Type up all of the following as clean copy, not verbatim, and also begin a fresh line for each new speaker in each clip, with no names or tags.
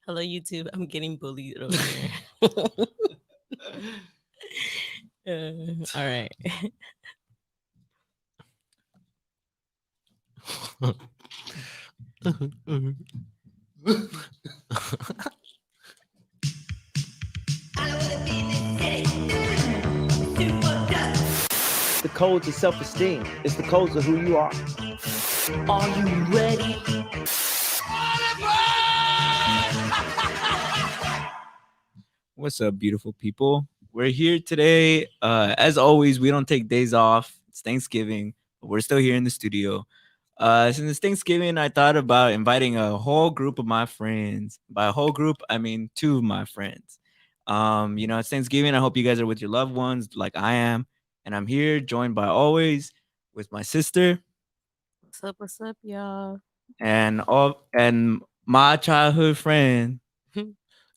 Hello, YouTube. I'm getting bullied over here. All right.
The codes of self-esteem. It's the codes of who you are.
Are you ready?
What's up, beautiful people? We're here today. As always, we don't take days off. It's Thanksgiving, but we're still here in the studio. Since it's Thanksgiving, I thought about inviting a whole group of my friends. By a whole group, I mean two of my friends. It's Thanksgiving. I hope you guys are with your loved ones like I am. And I'm here joined by always with my sister
What's up, y'all?
and my childhood friend.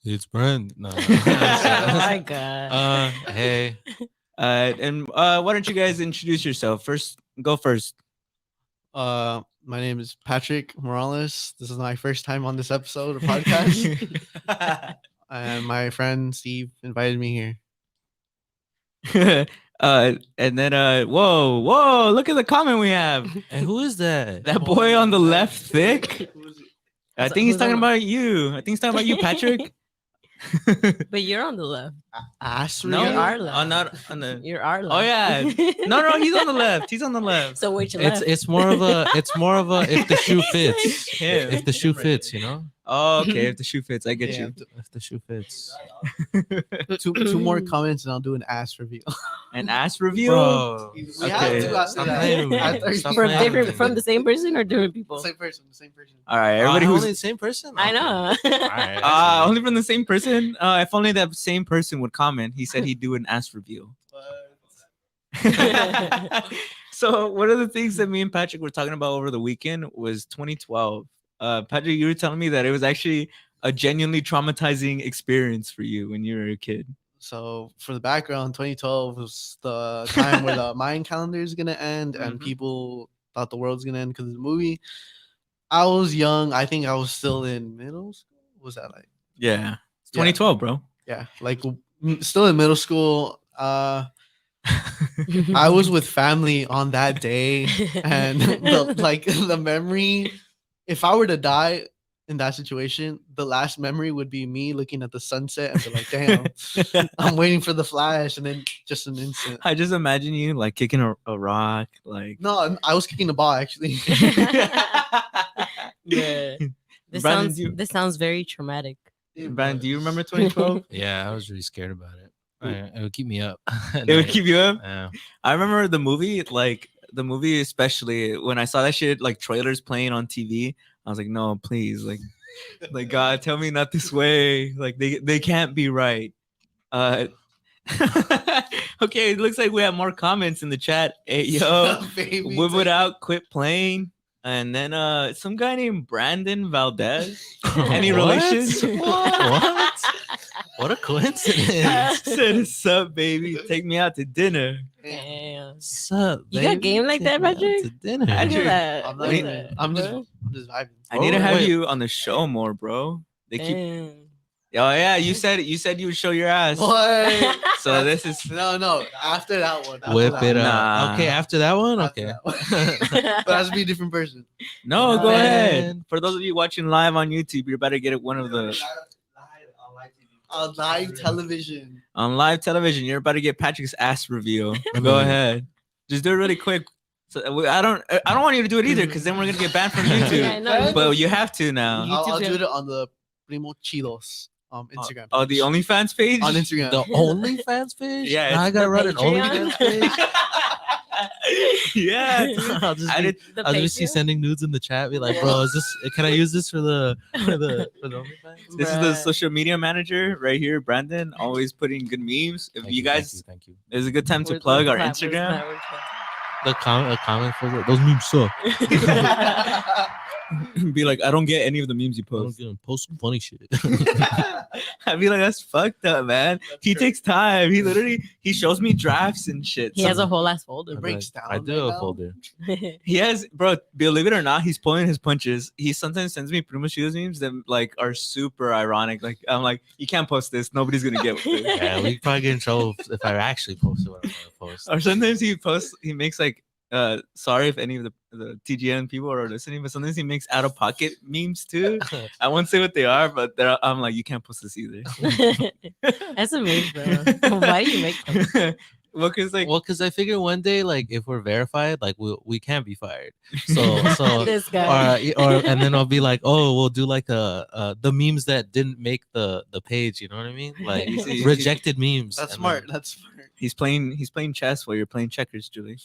It's Brent. No.
Oh my god.
Hey.
And why don't you guys introduce yourself first? Go first.
My name is Patrick Morales. This is my first time on this episode of podcast. And my friend Steve invited me here.
And then whoa, look at the comment we have.
And who is that?
That boy on the left, thick. I think he's
who's
talking
on-
about you. I think he's talking about you, Patrick.
But you're on the left.
Ass
No,
You're our
reveal?
left.
not on the.
You're our left.
Oh yeah, no, he's on the left. He's on the left.
So which left?
It's more of a if the shoe fits.
Him.
If the shoe fits, you know?
Oh, okay. If the shoe fits, I get
Yeah.
you.
If the shoe fits.
Two more comments and I'll do an ass reveal.
An ass review.
Bro.
We
Okay.
have to after
Stop
that.
playing with me.
After-
Stop
from
playing
different
with
from
me.
the same person or different people?
Same person.
All right, everybody
only
who's
the same person?
I know.
Alright,
only from the same person. If only that same person would comment. He said he'd do an ass review. So one of the things that me and Patrick were talking about over the weekend was 2012. Patrick, you were telling me that it was actually a genuinely traumatizing experience for you when you were a kid.
So for the background, 2012 was the time where the Mayan calendar is gonna end, and
Mhm.
people thought the world's gonna end because of the movie. I was young. I think I was still in middle school. What was that like?
Yeah, it's 2012, bro.
Yeah, like still in middle school. I was with family on that day, and the memory. If I were to die in that situation, the last memory would be me looking at the sunset and be like, "Damn, I'm waiting for the flash," and then just an instant.
I just imagine you like kicking a rock, like.
No, I was kicking the ball actually.
Yeah. This
Brandon,
sounds
do you-
this sounds very traumatic.
Brandon, do you remember 2012?
Yeah, I was really scared about it. It would keep me up.
It would keep you up.
Yeah.
I remember the movie, especially when I saw that shit, like trailers playing on TV. I was like, no, please, like God, tell me not this way. Like they can't be right. Okay, it looks like we have more comments in the chat. Hey, yo,
Baby,
whip it out, quit playing. And then some guy named Brandon Valdez. Any
What?
relations?
What? What a coincidence.
Said, "What's up, baby? Take me out to dinner."
Damn.
What's up,
You got
baby?
game like that,
Take me out
Patrick?
to dinner.
Look at
Patrick,
that.
I'm
Look
not
at
even.
that,
I'm
bro.
just vibing.
I need to
Oh,
have
wait.
you on the show more, bro. They keep.
Damn.
Oh yeah, you said you would show your ass.
What?
So this is.
No. After that one, after
Whip
that
it
one.
up.
Nah.
Okay, after that one?
After
Okay.
that one. But it has to be a different person.
No, go
Man.
ahead. For those of you watching live on YouTube, you're about to get one of the
On live television.
on live television. You're about to get Patrick's ass reveal.
I
Go
mean-
ahead, just do it really quick. So I don't want you to do it either, because then we're gonna get banned from
Yeah, I
YouTube.
know.
But you have to now.
I'll
YouTube's
do
gonna-
it on the Primo Chidos Instagram.
Oh, the
page.
OnlyFans page.
on Instagram.
The OnlyFans page?
Yeah,
Now I
it's
gotta
the
run an
Patreon.
OnlyFans page.
Yeah, dude.
I'll just
I
be,
did.
The
I'll just be
Patreon?
sending nudes in the chat. Be like, bro, is this? Can I use this for the OnlyFans?
This is the
Bruh.
social media manager right here, Brandon. Always putting good memes. If you guys,
thank you.
there's a good time to
Where's-
plug our
where's
Instagram.
Where's
The comment for those memes suck.
Be like, I don't get any of the memes you
I don't
post.
get him post some funny shit.
I'd be like, that's fucked up, man. He takes time. He literally he shows me drafts and shit.
He has a whole ass folder.
It
I'm
breaks
like,
down
I do
right
have a
now.
folder.
He has, bro. Believe it or not, he's pulling his punches. He sometimes sends me Primos Chidos memes that like are super ironic. Like I'm like, you can't post this. Nobody's gonna get with it.
Yeah, we probably get in trouble if I actually post what I want to post.
Or sometimes he posts. He makes like, sorry if any of the TGN people are listening, but sometimes he makes out of pocket memes too. I won't say what they are, but I'm like, you can't post this either.
That's amazing, bro. Why do you make them?
Well, cause like,
Well, because I figure one day, like, if we're verified, like, we can't be fired. So
This guy.
or and then I'll be like, oh, we'll do like the memes that didn't make the page. You know what I mean? Like
You see-
rejected memes.
That's
and
smart. That's smart.
he's playing chess while you're playing checkers, Julie.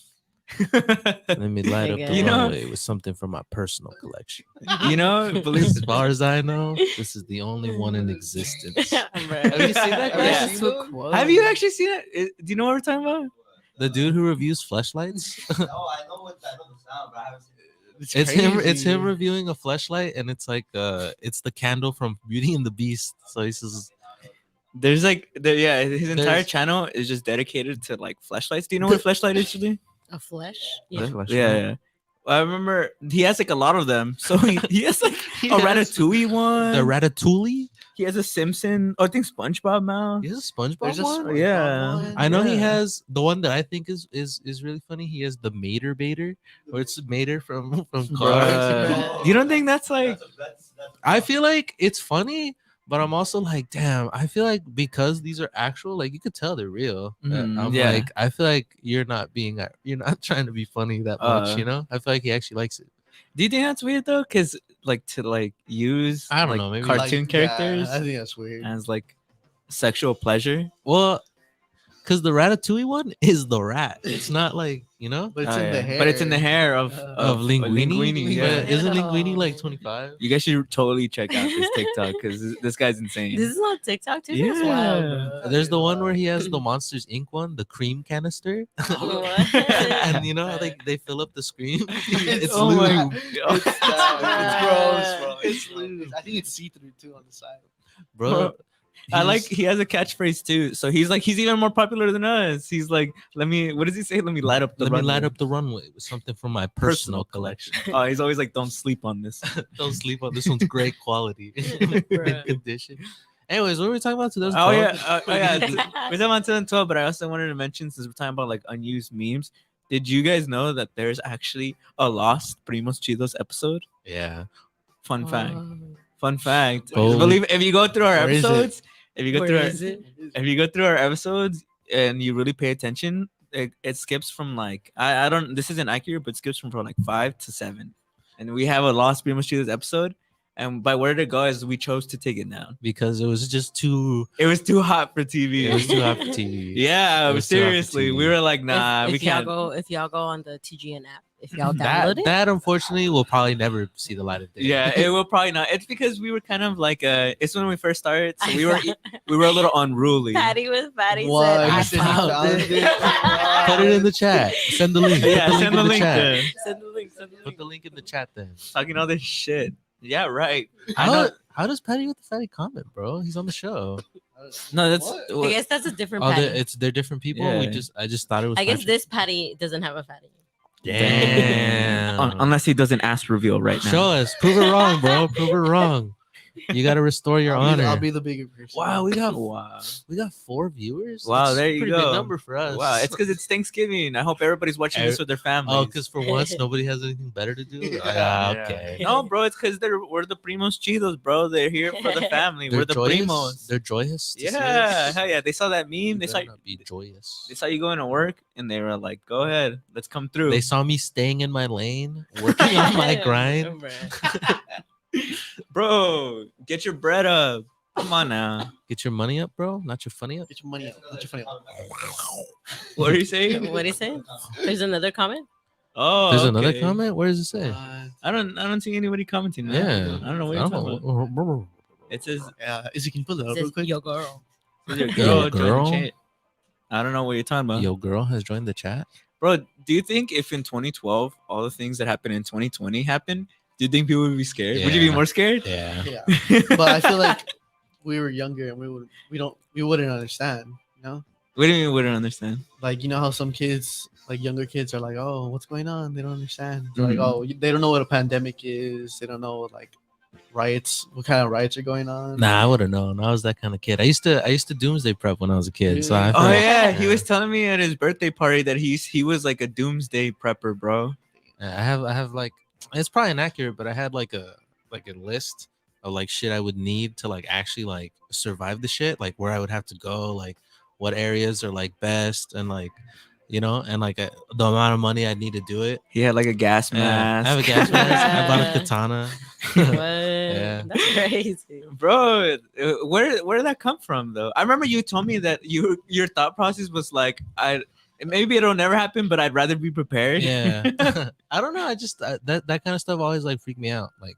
Let me light up the
You
know-
runway with something from my personal collection.
You know, believe
As far as I know, this is the only one in existence.
Have
Have you seen that guy?
That's so cool.
Have you actually seen it? Do you know what we're talking about?
The dude who reviews fleshlights.
No, I know the sound, but I haven't seen it.
It's him. It's
crazy.
him reviewing a fleshlight, and it's like it's the candle from Beauty and the Beast. So he says,
There's like, yeah, his entire
There's-
channel is just dedicated to like flashlights. Do you know what a flashlight is, Julie?
A flesh?
Yeah,
Yeah.
yeah. I remember he has like a lot of them. So he has like a Ratatouille one.
the Ratatouille.
He has a Simpson. Oh, I think SpongeBob now.
He has a SpongeBob
There's a
one.
SpongeBob
Yeah.
one.
I know he
Yeah.
has the one that I think is really funny. He has the Mater Baiter, where it's Mater from Cars.
Bruh. You don't think that's like?
I feel like it's funny, but I'm also like, damn. I feel like because these are actual, like you could tell they're real. I'm
yeah.
like, I feel like you're not trying to be funny that much. You know, I feel like he actually likes it.
Do you think that's weird though? Because like to like use
I don't
like,
know, maybe,
cartoon
Like,
characters
Yeah, I think that's weird.
as like sexual pleasure.
Well, because the Ratatouille one is the rat. It's not like, you know,
But it's
Oh,
in the
yeah.
hair.
But it's in the hair
of Linguini.
Yeah.
But isn't Linguini like 25?
You guys should totally check out this TikTok because this guy's insane.
This is on TikTok too? That's wild, bro.
There's the one where he has the Monsters Inc. one, the cream canister.
What?
And you know how they fill up the screen? It's
Oh my
lube.
God.
It's gross, bro. It's lube. I think it's see-through too on the side.
Bro.
I like
he's-
he has a catchphrase too. So he's even more popular than us. He's like, what does he say? Let me light up the
let me light
runway."
up the runway with something from my personal collection.
Oh, he's always like, don't sleep on this.
Don't sleep on this one's great quality.
Bruh.
Condition. Anyways, what were we talking about?
Oh
2012?
yeah, we're talking about 2012, but I also wanted to mention since we're talking about like unused memes. Did you guys know that there's actually a lost Primos Chidos episode?
Yeah.
Fun fact.
Oh.
Fun fact.
Holy-
Believe if you go through our
Where is it?
episodes, if you go
Where
through our,
is it?
if you go through our episodes and you really pay attention, it skips from like I don't this isn't accurate, but it skips from like 5 to 7. And we have a lost Primos Chidos episode. And by where to go is we chose to take it down.
Because it was just too
It was too hot for TV.
it was too hot for TV.
Yeah,
It was too hot for
seriously.
TV.
We were like, nah,
if
we
y'all
can't.
if y'all go on the TGN app, if y'all download
That
it,
that unfortunately will probably never see the light of day.
Yeah, it will probably not. It's because we were kind of like it's when we first started, so we were a little unruly.
Patty with Patty
What?
said,
You
I
said you
found
found
it.
it?
Put it in the chat. Send the link.
Yeah,
Put the
send the
in
link
chat.
there.
Send the link. Send the
Put
link.
the link in the chat then.
Talking all this shit. Yeah, right. I know.
How does Patty with the Fatty comment, bro? He's on the show.
No, that's
What?
I guess that's a different
Oh,
Patty.
they're different people.
Yeah.
I just thought it was.
I guess
Patrick.
this Patty doesn't have a Fatty.
Damn.
unless he does an ass reveal right now.
Show us. Prove it wrong, bro. Prove it wrong. You got to restore your honor.
I'll be the bigger person.
Wow, we got
Wow.
4 viewers.
Wow,
That's
there
a
you
pretty
go.
Good number for us.
Wow, it's because it's Thanksgiving. I hope everybody's watching this with their families.
oh, because for once nobody has anything better to do.
Yeah.
Okay.
No, bro, it's because we're the Primos Chidos, bro. They're here for the family.
They're
We're the
joyous.
Primos.
They're joyous. to see
Yeah,
us.
hell yeah. They saw that meme.
You
They saw
better not be joyous.
they saw you going to work, and they were like, "Go ahead, let's come through."
They saw me staying in my lane, working on my grind.
Bro, get your bread up. Come on now.
Get your money up, bro. Not your funny up.
Get your money out. Get your money out.
What are you saying?
What do you say? There's another comment.
Oh,
There's another
okay.
comment. Where does it say?
I don't see anybody commenting. Man.
Yeah.
I don't know what
I
you're
don't
talking about.
know.
It says
Is it can you pull it
It
up real
says,
quick?
yo, girl.
your
Yo,
girl, joined the
girl.
chat. I don't know what you're talking about.
Yo, girl has joined the chat.
Bro, do you think if in 2012 all the things that happened in 2020 happened, Do you think people would be scared? Would you
Yeah.
be more scared?
Yeah.
Yeah, but I feel like we were younger and we wouldn't understand. You know,
What do you mean? Wouldn't understand?
like you know how some kids, like younger kids, are like, "Oh, what's going on?" They don't understand. They're like,
Mhm.
"Oh, they don't know what a pandemic is. They don't know like riots. What kind of riots are going on?"
Nah, I would have known. I was that kind of kid. I used to doomsday prep when I was a kid. So I
Yeah.
feel
Oh
like-
yeah, he was telling me at his birthday party that he was like a doomsday prepper, bro.
I have like it's probably inaccurate, but I had like a list of like shit I would need to like actually like survive the shit, like where I would have to go, like what areas are like best, and like and like the amount of money I'd need to do it.
He had like a gas
Yeah,
mask.
I have a gas mask. I bought a
Yeah.
katana.
What?
Yeah.
That's crazy.
Bro, where did that come from though? I remember you told me that your thought process was like, maybe it'll never happen, but I'd rather be prepared.
Yeah. I don't know. I just that kind of stuff always like freaked me out, like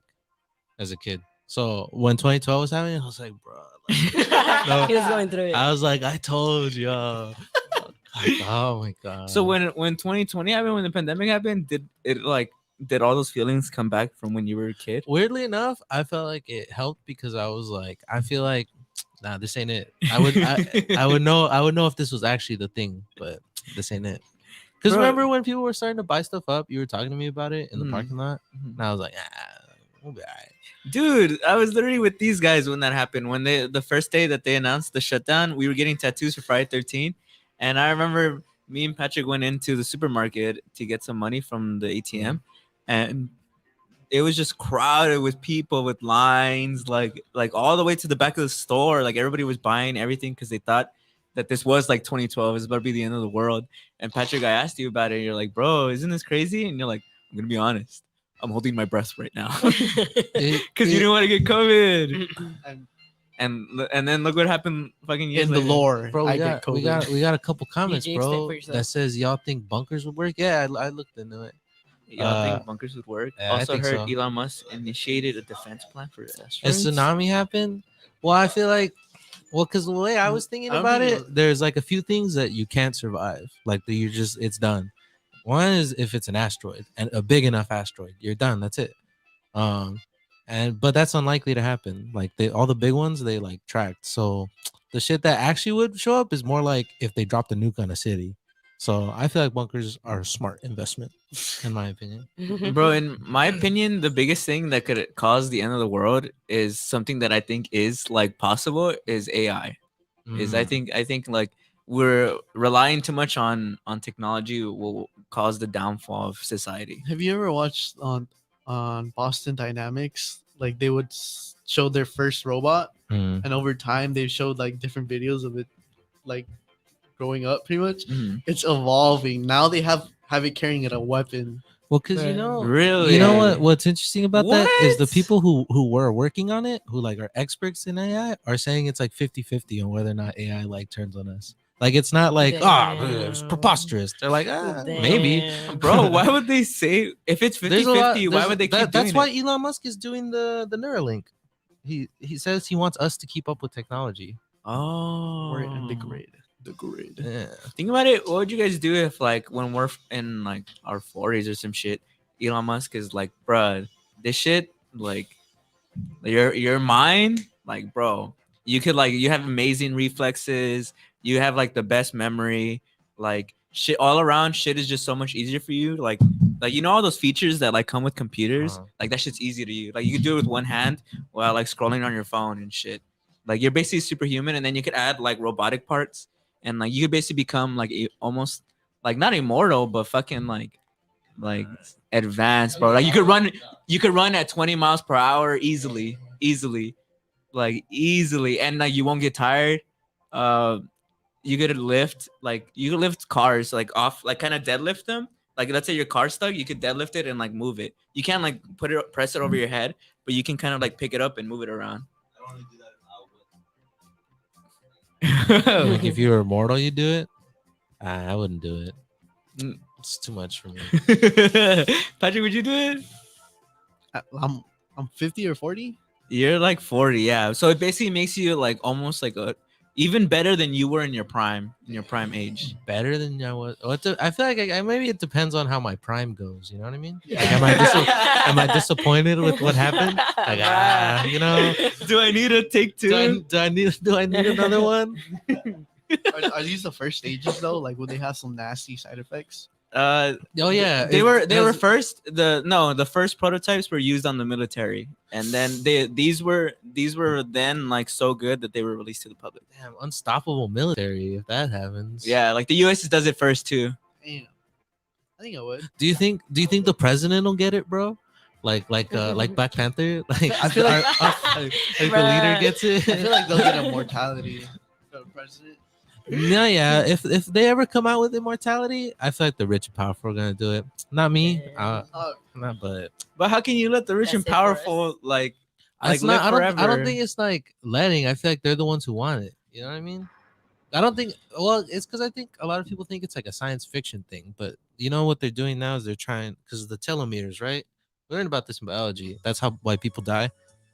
as a kid. So when 2012 was happening, I was like, bro, like,
He was going through it.
I was like, I told you. Oh my god.
So when 2020 happened, when the pandemic happened, did all those feelings come back from when you were a kid?
weirdly enough, I felt like it helped because I was like, I feel like, nah, this ain't it. I would know if this was actually the thing, but this ain't it. Because
Bro.
remember when people were starting to buy stuff up, you were talking to me about it in the
Mhm.
parking lot,
Mhm.
and I was like, we'll be all right.
Dude, I was literally with these guys when that happened. When the first day that they announced the shutdown, we were getting tattoos for Friday 13. And I remember me and Patrick went into the supermarket to get some money from the ATM, and it was just crowded with people with lines, like all the way to the back of the store. Like everybody was buying everything because they thought that this was like 2012. It was about to be the end of the world. And Patrick, I asked you about it. And you're like, bro, isn't this crazy? And you're like, I'm gonna be honest. I'm holding my breath right now because you didn't want to get COVID. And then look what happened fucking years
In the
later.
lore,
Bro,
I
we
get
got, we
COVID.
got we got a couple comments,
jinxed it
bro,
for yourself.
that says y'all think bunkers would work. Yeah, I looked into it.
Y'all think bunkers would work?
yeah, I
Also
think
heard
so.
Elon Musk initiated a defense plan for
A
asteroids.
tsunami happened. Well, I feel like, because the way I was thinking
I don't
about
think
it, there's like a few things that you can't survive. Like it's done. One is if it's an asteroid, and a big enough asteroid, you're done. That's it. But that's unlikely to happen. Like all the big ones, they like tracked. So the shit that actually would show up is more like if they dropped a nuke on a city. So I feel like bunkers are a smart investment, in my opinion.
Bro, in my opinion, the biggest thing that could cause the end of the world is something that I think is like possible is AI. Is I think like we're relying too much on technology will cause the downfall of society.
Have you ever watched on Boston Dynamics? Like they would show their first robot,
Mm.
and over time they showed like different videos of it, like growing up. Pretty much,
Mhm.
it's evolving. Now they have it carrying it a weapon.
Well, because
Really?
you know what's interesting about that is the
What?
people who were working on it, who like are experts in AI, are saying it's like 50-50 on whether or not AI like turns on us. Like it's not like it's
Damn.
preposterous. They're like maybe.
Damn.
Bro, why would they say if it's 50-50, why would they keep
That's
doing
why
it?
Elon Musk is doing the Neuralink. He says he wants us to keep up with technology.
Oh,
We're in the grid. The grid.
Yeah.
Think about it. What would you guys do if, like, when we're in like our 40s or some shit, Elon Musk is like, bruh, this shit, like, your mind, like, bro, you could like, you have amazing reflexes, you have like the best memory, like, shit all around. Shit is just so much easier for you. Like you know all those features that like come with computers,
Uh-huh.
like that shit's easy to you. Like you can do it with one hand while like scrolling on your phone and shit. Like you're basically superhuman, and then you could add like robotic parts, and like you could basically become like almost like not immortal, but fucking like advanced, bro. Like you could run at 20 miles per hour easily, like easily, and like you won't get tired. You could lift, like you could lift cars like off, like kind of deadlift them. Like let's say your car's stuck, you could deadlift it and like move it. You can't like press it over your head, but you can kind of like pick it up and move it around.
Like if you were immortal, you'd do it. I wouldn't do it.
Mm.
It's too much for me.
Patrick, would you do it?
I'm 50 or 40.
You're like 40, yeah. So it basically makes you like almost like even better than you were in your prime age.
Better than I was. I feel like maybe it depends on how my prime goes. You know what I mean?
Yeah.
Like, am I disappointed with what happened? Like, you know,
Do I need a take two?
do I need another one?
Are these the first stages though? Like, will they have some nasty side effects?
Oh yeah,
they were first. The first prototypes were used on the military, and then these were then like so good that they were released to the public.
Damn, unstoppable military if that happens.
Yeah, like the U.S. does it first too.
Damn. I think I would.
Do you think the president will get it, bro? Like Black Panther? Like
I feel like
like the leader gets it.
I feel like they'll get immortality. The president.
No, yeah. If they ever come out with immortality, I feel like the rich and powerful are gonna do it. Not me. Not but
But how can you let the rich
That's
and
it for us.
powerful like
it's
live
not. I don't
forever?
think it's like letting. I feel like they're the ones who want it. You know what I mean? I don't think. Well, it's because I think a lot of people think it's like a science fiction thing. But you know what they're doing now is they're trying because of the telomeres, right? We learned about this in biology. That's why people die,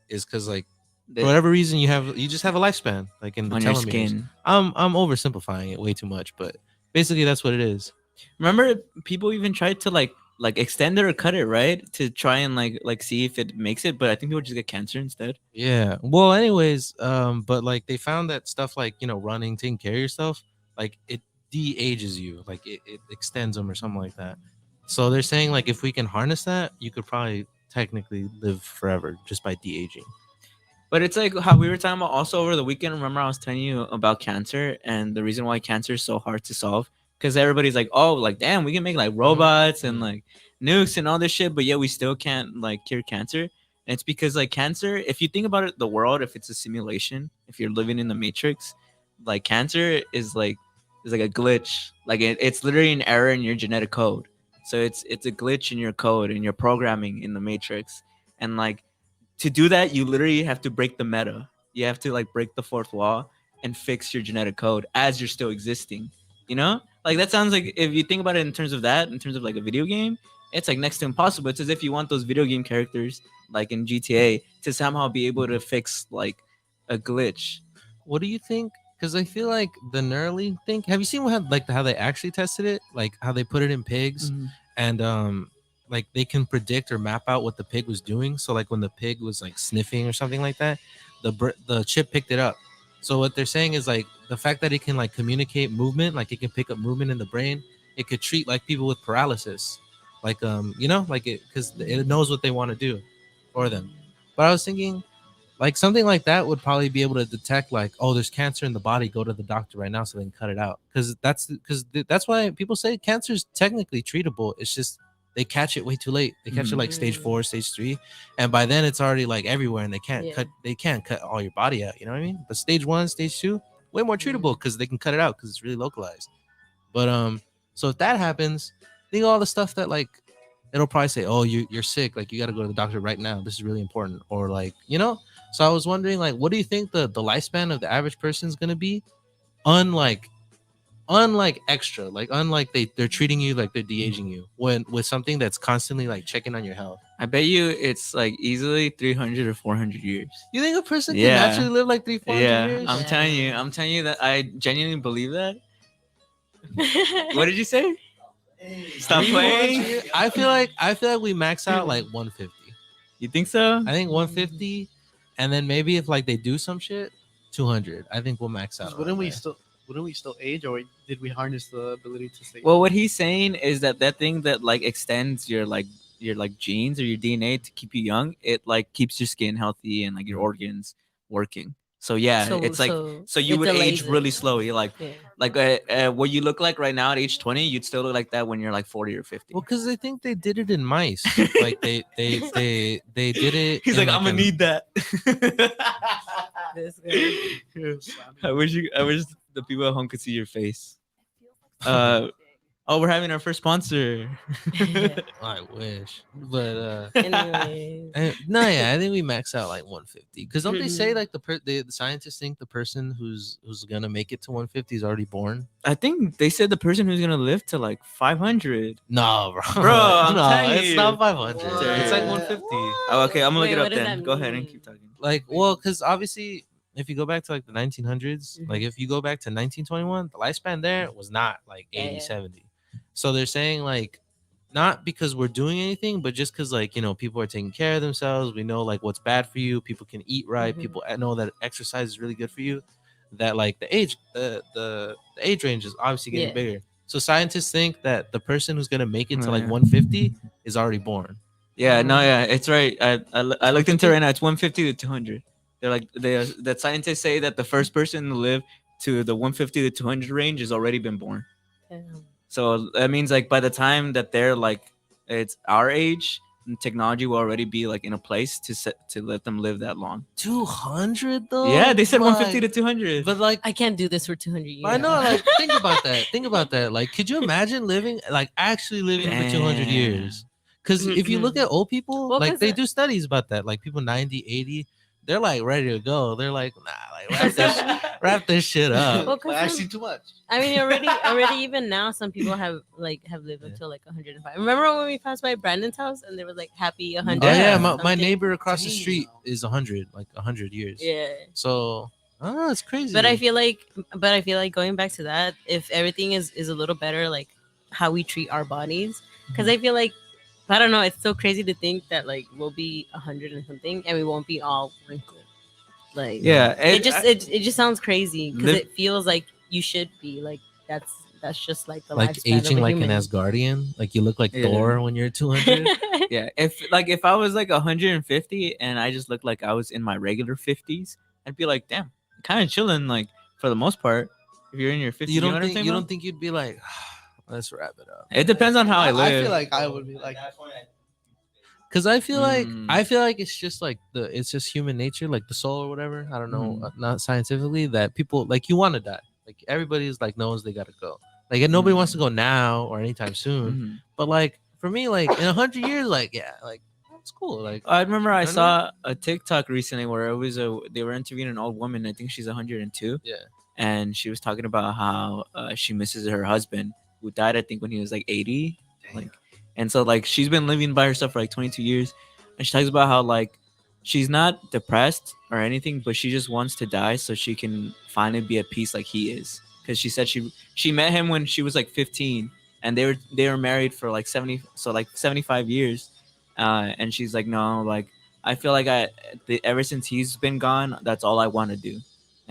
is because like for whatever reason you just have a lifespan like in the
on
telomeres.
your skin.
I'm oversimplifying it way too much, but basically that's what it is.
Remember, people even tried to like extend it or cut it, right? To try and like see if it makes it, but I think people just get cancer instead.
Yeah. Well, anyways, but like they found that stuff like running, taking care of yourself, like it de-ages you, like it extends them or something like that. So they're saying like if we can harness that, you could probably technically live forever just by de-aging.
But it's like how we were talking about also over the weekend. Remember, I was telling you about cancer and the reason why cancer is so hard to solve. Because everybody's like, oh, like, damn, we can make like robots and like nukes and all this shit, but yet we still can't like cure cancer. And it's because like cancer, if you think about it, the world, if it's a simulation, if you're living in the matrix, like cancer is like a glitch. Like it's literally an error in your genetic code. So it's a glitch in your code and your programming in the matrix. And like to do that, you literally have to break the meta. You have to like break the fourth wall and fix your genetic code as you're still existing. You know, like that sounds like if you think about it in terms of that, in terms of like a video game, it's like next to impossible. It's as if you want those video game characters like in GTA to somehow be able to fix like a glitch.
What do you think? Because I feel like the Neuralink thing. Have you seen how they actually tested it? Like how they put it in pigs, and like they can predict or map out what the pig was doing. So like when the pig was like sniffing or something like that, the chip picked it up. So what they're saying is like the fact that it can like communicate movement, like it can pick up movement in the brain, it could treat like people with paralysis, like like it because it knows what they want to do for them. But I was thinking, like something like that would probably be able to detect like, oh, there's cancer in the body, go to the doctor right now so they can cut it out. Because that's why people say cancer is technically treatable. It's just they catch it way too late. They catch it like stage 4, stage 3, and by then it's already like everywhere, and they can't cut all your body out. You know what I mean? But stage 1, stage 2, way more treatable because they can cut it out because it's really localized. But so if that happens, think of all the stuff that like it'll probably say, oh, you're sick, like you got to go to the doctor right now. This is really important, or like So I was wondering, like, what do you think the lifespan of the average person is gonna be? Unlike extra, like unlike they're treating you like they're de-aging you when with something that's constantly like checking on your health.
I bet you it's like easily 300 or 400 years.
You think a person can actually live like 300-400 years?
I'm telling you that I genuinely believe that. What did you say? Stop playing.
I feel like we max out like 150.
You think so?
I think 150, and then maybe if like they do some shit, 200. I think we'll max out.
Wouldn't we still age, or did we harness the ability to stay?
Well, what he's saying is that thing that like extends your genes or your DNA to keep you young, it like keeps your skin healthy and like your organs working. So yeah, it's like so you would age really slowly. Like what you look like right now at age 20, you'd still look like that when you're like 40 or 50.
Well, because I think they did it in mice. Like they did it.
He's like, I'm gonna need that.
This guy.
I wish the people at home could see your face. Oh, we're having our first sponsor.
I wish, but
Anyways.
I think we max out like 150. Because don't they say like the scientists think the person who's gonna make it to 150 is already born?
I think they said the person who's gonna live to like 500.
No, bro.
No,
it's not 500.
What?
It's like 150.
Oh, okay, I'm gonna look it up then. Go ahead and keep talking.
Like, well, because obviously if you go back to like the 1900s, like if you go back to 1921, the lifespan there was not like 80,
Yeah.
70. So they're saying like not because we're doing anything, but just because like people are taking care of themselves. We know like what's bad for you. People can eat right. People know that exercise is really good for you. That like the age range is obviously getting bigger. So scientists think that the person who's gonna make it to like 150 is already born.
Yeah, no, yeah, it's right. I looked into it right now. It's 150 to 200. They're like that scientists say that the first person to live to the 150 to 200 range has already been born.
Damn.
So that means like by the time that they're like it's our age, technology will already be like in a place to let them live that long.
200 though.
Yeah, they said
Like,
150 to 200.
But like
I can't do this for 200 years.
I know, like think about that. Think about that. Like, could you imagine living like actually living for 200 years? Because if you look at old people,
Well,
like
'cause
they do studies about that. Like people 90, 80, they're like ready to go. They're like, nah, like wrap this shit up.
Well, 'cause
But I
some-
see too much.
I mean, already, even now, some people have lived until like 105. Remember when we passed by Brandon's house and they were like happy 100?
Oh yeah,
Yeah.
my
something?
neighbor across the
Damn.
street is 100, like 100 years.
Yeah.
So, oh, it's crazy.
But I feel like going back to that, if everything is a little better, like how we treat our bodies, because I feel like I don't know, it's so crazy to think that like we'll be 100 and something and we won't be all wrinkled. Like
Yeah,
it just sounds crazy because
Live-
it feels like you should be like that's just like the
like
lifespan
aging
of a
like
human.
an Asgardian, like you look like
Yeah.
Thor when you're 200.
yeah. If I was like 150 and I just looked like I was in my regular 50s, I'd be like, damn, kind of chilling. Like for the most part, if you're in your 50s,
You
know
don't
what I'm
think
saying
you
about?
don't think you'd be like, let's wrap it up.
It depends on how I
I
live.
feel like I would be like,
Because I feel
Mm.
like it's just like it's just human nature, like the soul or whatever. I don't know, not scientifically, that people like you want to die. Like everybody's like knows they gotta go. Like and nobody wants to go now or anytime soon.
Mhm.
But like for me, like in 100 years, like yeah, like it's cool. Like
I remember I
You know
saw a TikTok recently where it was they were interviewing an old woman. I think she's 102.
yeah,
And she was talking about how she misses her husband who died I think when he was like 80. Like, and so like she's been living by herself for like 22 years, and she talks about how like she's not depressed or anything, but she just wants to die so she can finally be at peace like he is. Because she said she met him when she was like 15, and they were married for like 75 years, and she's like, no, like I feel like ever since he's been gone, that's all I want to do,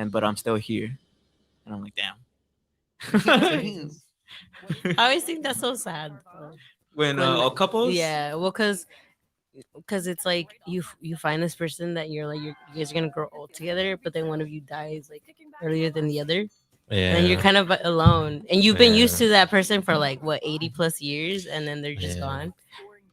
but I'm still here. And I'm like, damn.
damn.
I always think that's so sad.
When
When-
couples,
Yeah, well, because it's like you find this person that you're like you guys are gonna grow old together, but then one of you dies like earlier than the other,
yeah.
and you're kind of alone, and you've been used
Yeah.
to that person for like what 80 plus years, and then they're just
Yeah.
gone.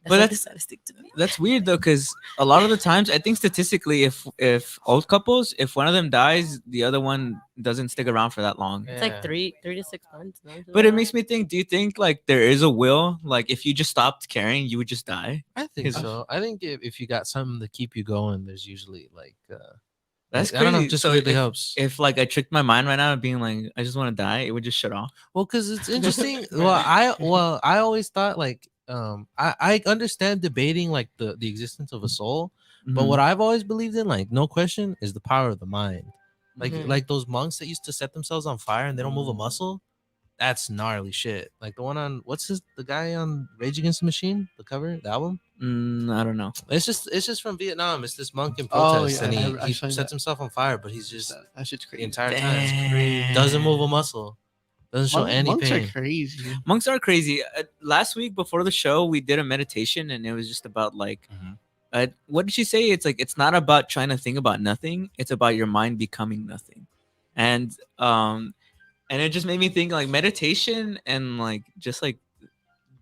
But
That's like the
that's-
saddest thing to me.
that's weird though, because a lot of the times, I think statistically, if old couples, if one of them dies, the other one doesn't stick around for that long.
It's like 3 to 6 months. No?
But it makes me think: do you think like there is a will? Like if you just stopped caring, you would just die?
I think
Is-
so. I think if you got something to keep you going, there's usually like
That's
I don't know,
crazy.
just
So
weirdly
if-
helps.
If like I tricked my mind right now being like I just want to die, it would just shut off.
Well, because it's interesting. I always thought like I understand debating like the existence of a soul, but
Mhm.
what I've always believed in, like no question, is the power of the mind. Like
Mhm.
like those monks that used to set themselves on fire and they don't move a muscle. That's gnarly shit. Like the one on the guy on Rage Against the Machine, the cover, the album.
I don't know.
It's just from Vietnam. It's this monk in
Oh,
protest,
yeah,
and
I
he
saw
sets
that.
himself on fire, but he's just
That shit's
the
crazy.
entire time
Damn.
doesn't move a muscle, doesn't show any
Monks
pain.
are crazy.
Monks are crazy. Last week before the show, we did a meditation, and it was just about like,
Mhm.
what did she say? It's like it's not about trying to think about nothing. It's about your mind becoming nothing, and it just made me think like meditation and like just like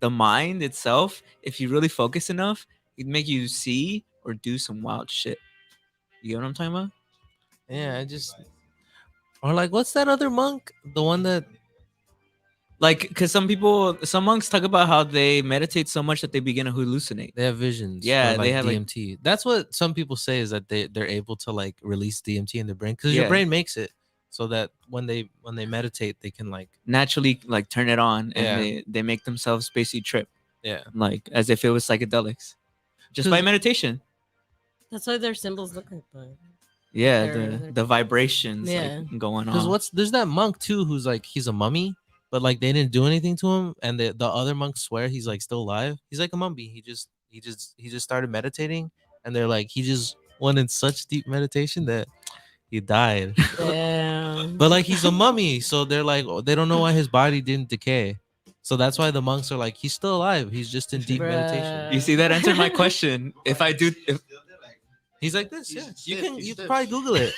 the mind itself. If you really focus enough, it can make you see or do some wild shit. You know what I'm talking about?
Yeah, or like what's that other monk? The one that
Like, because some monks talk about how they meditate so much that they begin to hallucinate.
they have visions.
Yeah,
or,
they have, like-
DMT. That's what some people say, is that they're able to like release DMT in their brain because your
Yeah.
brain makes it so that when they meditate they can like
Naturally, like turn it on, and
Yeah.
they make themselves basically trip,
yeah.
like as if it was psychedelics, just by
'Cause-
meditation.
That's why their symbols look like that.
Yeah,
Or-
the vibrations
Yeah.
like going
Because
on.
there's that monk too who's like he's a mummy, but like they didn't do anything to him, and the other monks swear he's like still alive. He's like a mummy. He just started meditating, and they're like he just went in such deep meditation that he died.
Damn.
But like he's a mummy, so they're like they don't know why his body didn't decay. So that's why the monks are like he's still alive. He's just in deep meditation.
You see, that answered my question. If I do, if,
He's like this.
He's
Yeah, you
stiff,
can
he's
you can
stiff.
probably Google it.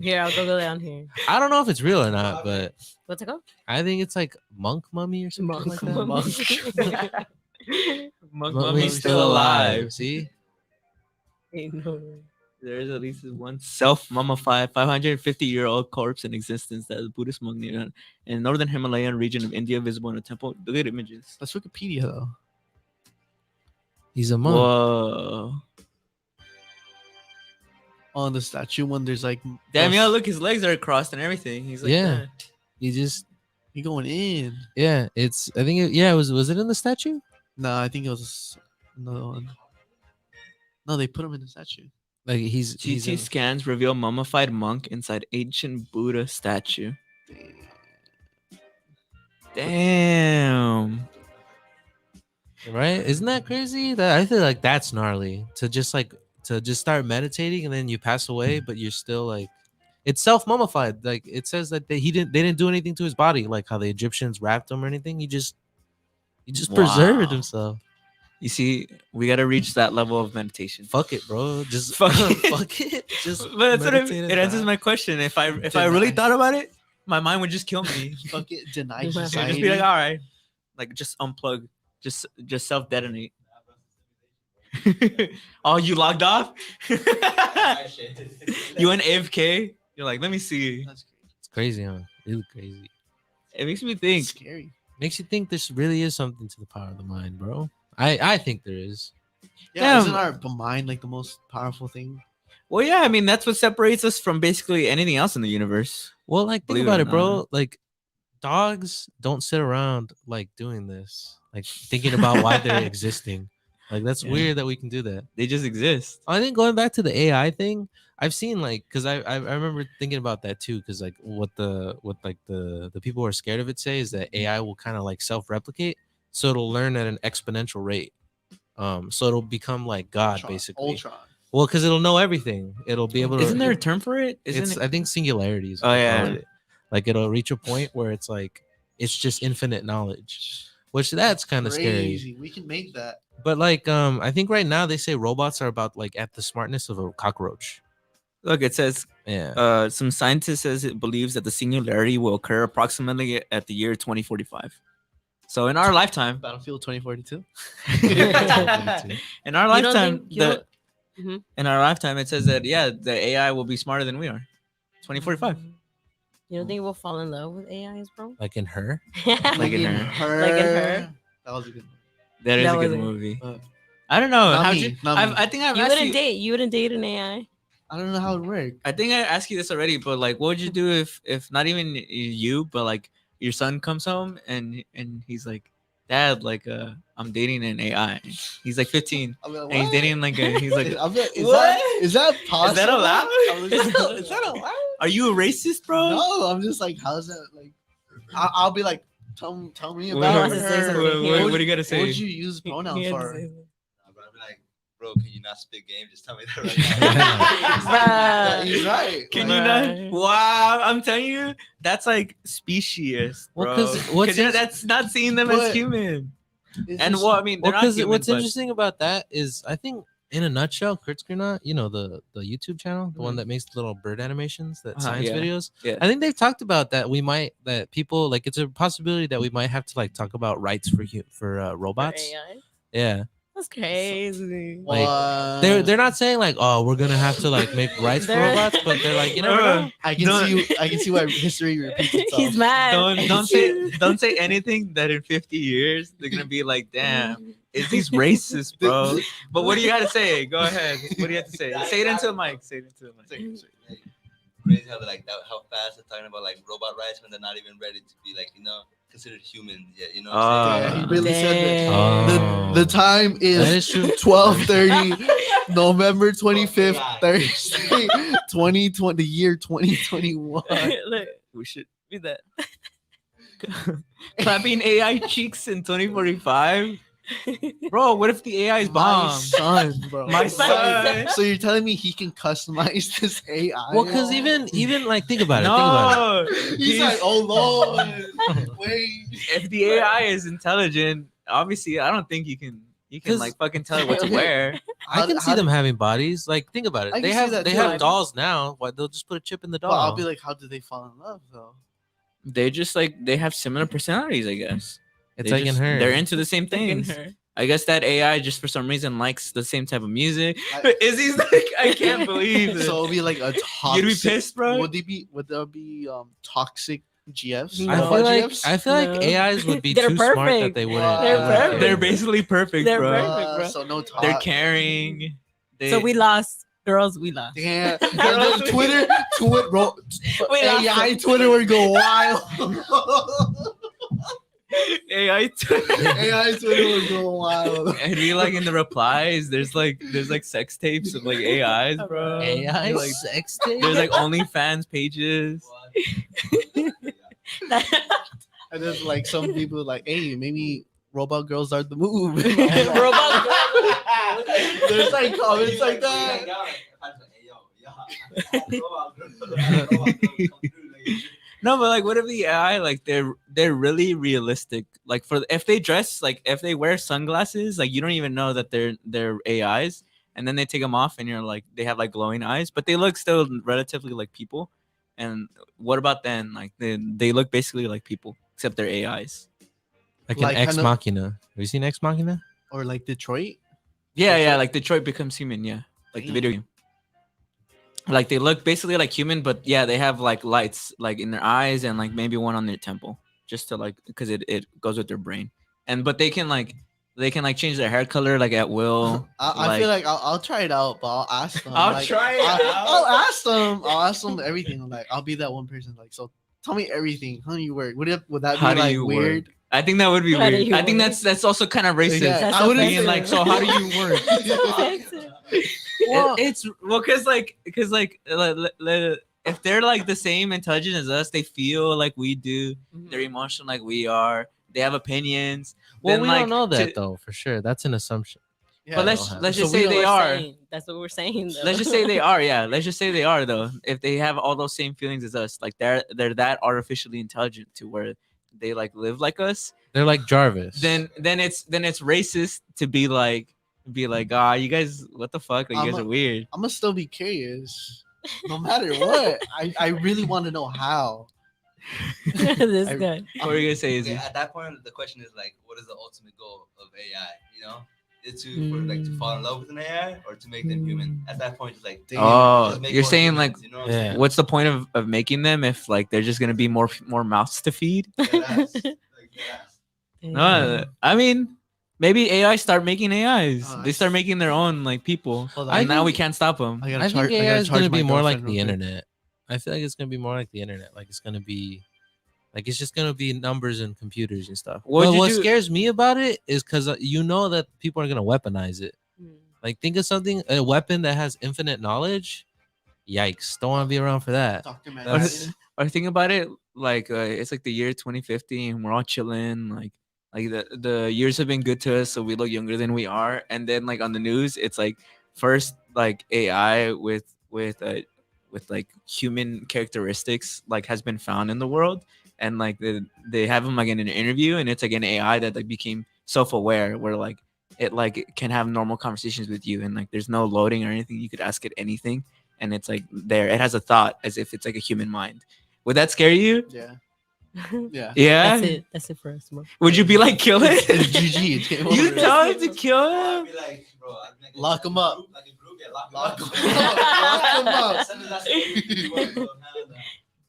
Here, I'll Google it on here.
I don't know if it's real or not, but
What's it called?
I think it's like monk mummy or something like that.
Monk
Mummy's
Mummy's still alive.
See,
Ain't no way.
There is at least one self-mummified 550-year-old corpse in existence that is Buddhist monk in the northern Himalayan region of India, visible in a temple. Look at images.
That's Wikipedia though.
he's a monk.
Whoa.
On the statue when there's like
Damn,
us-
yeah, look, his legs are crossed and everything. He's like,
Yeah.
that.
He just
he going in.
yeah. It's I think was it in the statue?
No, I think it was another one. No, they put him in the statue.
Like he's
CT
in-
scans reveal mummified monk inside ancient Buddha statue. Damn.
right. Isn't that crazy? That I feel like that's gnarly to just start meditating and then you pass away, but you're still like it's self mummified. Like it says that they didn't do anything to his body, like how the Egyptians wrapped him or anything. He just preserved
Wow.
himself.
You see, we got to reach that level of meditation.
Fuck it, bro. Just
Fuck it.
fuck it. Just
But that's what
meditate and
it answers
die.
my question. If I really
Deny.
thought about it, my mind would just kill me.
Fuck it, deny
Just be
Just
society.
be like, all right, like just unplug, just self detonate. Oh, you logged off? You went AFK? You're like, let me see.
That's
It's crazy, huh? Really crazy.
It makes me
crazy.
think.
Scary.
Makes you think this really is something to the power of the mind, bro. I think there is.
Yeah,
Damn.
isn't our mind like the most powerful thing?
Well, yeah, I mean that's what separates us from basically anything else in the universe.
Well, like think
Believe it
about
or
it, bro.
not.
Like dogs don't sit around like doing this, like thinking about why they're existing. Like that's
Yeah.
weird that we can do that.
They just exist.
I think going back to the AI thing, I've seen like because I remember thinking about that too because like what the people who are scared of it say is that AI will kind of like self-replicate, so it'll learn at an exponential rate. So it'll become like God
Ultron,
basically.
Ultron.
Well, because it'll know everything. It'll be able to.
Isn't there a term for it? Isn't
It's
it?
I think singularity is
Oh,
what they
yeah.
call it. Like it'll reach a point where it's like it's just infinite knowledge, which that's kind of scary.
Crazy. We can make that.
But like I think right now they say robots are about like at the smartness of a cockroach.
Look, it says
Yeah.
some scientist says it believes that the singularity will occur approximately at the year 2045. So in our lifetime,
Battlefield 2042.
in our
You don't
lifetime,
think- you don't- Mhm.
in our lifetime, it says that the AI will be smarter than we are. 2045.
You don't think we'll fall in love with AIs, bro?
Like in her.
Like in her.
Like in her.
That was a good one.
That is
That
a good
was it.
movie.
Uh,
I don't know.
not
How'd
me,
you,
not me.
I think I've
You
asked
wouldn't
you.
date. You wouldn't date an AI.
I don't know how it worked.
I think I asked you this already, but like, what would you do if not even you, but like your son comes home and he's like, Dad, like I'm dating an AI. He's like 15
I'm like,
and he's
what?
dating like he's like,
I'm like, is
what?
that is that possible?
Is that allowed?
Is that allowed?
Are you a racist, bro?
No, I'm just like, how's that? Like, I'll be like, tell me
What,
about
wants to say
her.
something.
what do you gotta
What
say?
would you use pronouns
He had to
for?
say that.
Nah, bro, I'd be like, bro, can you not spit game? Just tell me that right now.
Yeah,
Bruh.
he's right.
Can
Like,
you not?
Right.
Wow, I'm telling you, that's like specious,
Well,
bro.
'cause what's
That's not seeing them as
But-
human.
it's
And
just-
what I mean, they're
Well,
not
because
human,
what's
but-
interesting about that is I think in a nutshell, Kurtzgrenot, you know the YouTube channel, the one that makes little bird animations, that science
yeah.
videos.
Yeah.
I think they've talked about that that people like it's a possibility that we might have to like talk about rights for
For
robots.
AI?
Yeah.
That's crazy.
Like,
What?
They're not saying like, oh, we're gonna have to like make rights for
They're-
robots, but they're like, you never know.
I can
Don't-
see why history repeats itself.
He's mad.
don't say anything that in 50 years they're gonna be like, damn, is these racist, bro? But what do you gotta say? Go ahead. What do you have to say? Say it into the mic. Say it into the mic.
Like, crazy how they're like that, how fast they're talking about like robot rights when they're not even ready to be like, you know, considered human yet. You know
Ah.
what I'm
Yeah,
saying?
he really said that.
Oh.
The time
That
is
is true.
12:30, November 25th,
AI.
Thursday, 2020, the year 2021.
Look, we should do that. Clapping AI cheeks in 2045. Bro, what if the AI is
My
bomb?
son, bro.
My son.
So you're telling me he can customize this AI?
Well, because even like think about it. Think about it.
No,
He's like, oh Lord, wait.
if the AI is intelligent, obviously, I don't think you can
'Cause-
like fucking tell it what to wear.
I can see them having bodies. Like think about it.
I
They
can see
have
that
they
too.
have dolls now. Why they'll just put a chip in the doll?
But I'll be like, how did they fall in love though?
They just like they have similar personalities, I guess.
It's
They
like in
just-
her.
They're into the same things. I guess that AI just for some reason likes the same type of music. Izzy's like, I can't believe it.
So it'll be like a toxic.
You'd be pissed, bro.
Would there be toxic GFs?
No.
I
Robot
feel like
GFs?
No. AIs would be
They're
too smart that
perfect.
they wouldn't.
They're
they wouldn't
perfect.
They're
care.
basically perfect,
They're
bro.
perfect. bro.
So no talk.
They're caring. They,
So we lost. Girls, we lost.
Damn. And then Twitter, bro,
We lost
AI
them.
Twitter would go wild.
AI.
AI Twitter would go wild.
And we like in the replies, there's like sex tapes of like AIs, bro.
AI
Like,
sex tape?
there's like OnlyFans pages.
And then like some people like, hey, maybe robot girls are the move.
Robot
There's like comments like that.
No, but like, what if the AI like they're really realistic? Like for if they dress like if they wear sunglasses, like you don't even know that they're AIs, and then they take them off and you're like they have like glowing eyes, but they look still relatively like people. And what about then? Like they look basically like people except they're AIs.
Like
Like
an Ex
kinda-
Machina. Have you seen Ex Machina?
Or like Detroit.
Yeah, like Detroit Becomes Human. Yeah, like the video game. Like they look basically like human, but yeah, they have like lights like in their eyes and like maybe one on their temple, just to like because it goes with their brain. And but they can like change their hair color like at will.
I feel like I'll try it out, but I'll ask them.
I'll
like,
try it
I'll
out.
ask them. I'll ask them everything. Like I'll be that one person. Like so, tell me everything. How do you work? Would that
How
be
do
like
you
weird?
work? I think that would be
How do
weird.
you
I think
work?
that's also kind of racist.
Yeah,
That's
I wouldn't
Being
say
like,
that.
so how do you work?
Well,
It's well, cause if they're like the same intelligent as us, they feel like we do. They're emotional like we are. They have opinions.
Well,
Then,
we
like,
don't know that
to-
though for sure. That's an assumption.
Yeah,
But let's
don't have
let's
it.
just
So we
say they
don't-
are.
That's what we're saying. Though.
Let's just say they are. Yeah, let's just say they are though. If they have all those same feelings as us, like they're that artificially intelligent to where they like live like us,
They're like Jarvis.
then it's racist to be like you guys, what the fuck, like, you guys are weird.
I'm gonna still be curious, no matter what. I really want to know how.
this
I-
guy.
What are you gonna say,
Okay,
Izzy?
at that point, the question is like, what is the ultimate goal of AI? You know, is to fall in love with an AI or to make them human? At that point, it's like,
Damn.
Oh,
just make
you're
more
saying
humans,
like,
you know what I'm
Yeah.
saying?
what's the point of making them if like they're just gonna be more mouths to feed?
Deadass. Like, deadass.
No, I mean, maybe AI start making AIs.
Oh,
They start making their own like people,
Hold
and
on.
now we can't stop them.
I
I think AI is gonna be more like the internet. I feel like it's gonna be more like the internet. Like it's gonna be, like it's just gonna be numbers and computers and stuff.
What'd
But
you
what
do-
scares me about it is because you know that people are gonna weaponize it. Like think of something, a weapon that has infinite knowledge. Yikes! Don't want to be around for that.
Dr.
That's- Or think about it like it's like the year 2050 and we're all chilling, like the years have been good to us, so we look younger than we are. And then like on the news, it's like first like AI with like human characteristics like has been found in the world, and like they have them like in an interview, and it's like an AI that like became self-aware, where like it like can have normal conversations with you, and like there's no loading or anything. You could ask it anything, and it's like there. It has a thought as if it's like a human mind. Would that scare you?
Yeah. Yeah.
Yeah.
That's it. That's it for us, bro.
Would you be like kill
It's
it?
GG. It's game
You
over.
tell him to kill
I'd
him?
be like, bro, I'd be like,
Lock 'em up.
Like a group, yeah, lock
Lock
'em
'em
up.
up. Lock 'em up.
Send us that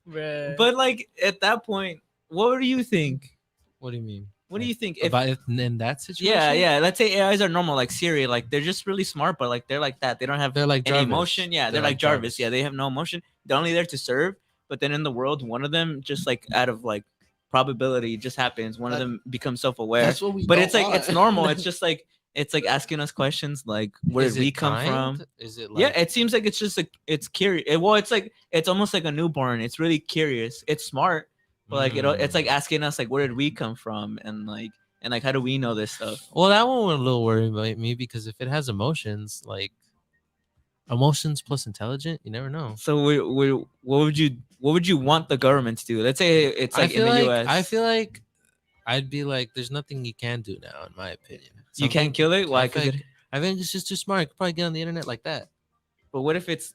Bruh.
But like at that point, what do you think?
What do you mean?
What do you think? If,
About in that situation?
yeah. Let's say AIs are normal, like Siri, like they're just really smart, but like they're like that. They don't have
They're like
any
Jarvis.
emotion. Yeah, they're like Jarvis. Yeah, they have no emotion. They're only there to serve. But then in the world, one of them just like out of like probability just happens. One of
That-
them becomes self-aware.
That's what we.
But
don't
it's like
want.
it's normal. It's just like it's like asking us questions like where
Is
did we
it
come from?
timed? Is it
Yeah,
like
it seems like it's just like it's curious. Well, it's like it's almost like a newborn. It's really curious. It's smart, but like it's like asking us like where did we come from and like how do we know this stuff?
Well, that one was a little worried about me because if it has emotions, like emotions plus intelligent, you never know.
So what would you want the government to do? Let's say it's like in the U.S.
I feel like I'd be like, there's nothing you can do now, in my opinion.
you can't kill it. Why?
I think it's just too smart. You could probably get on the internet like that.
But what if it's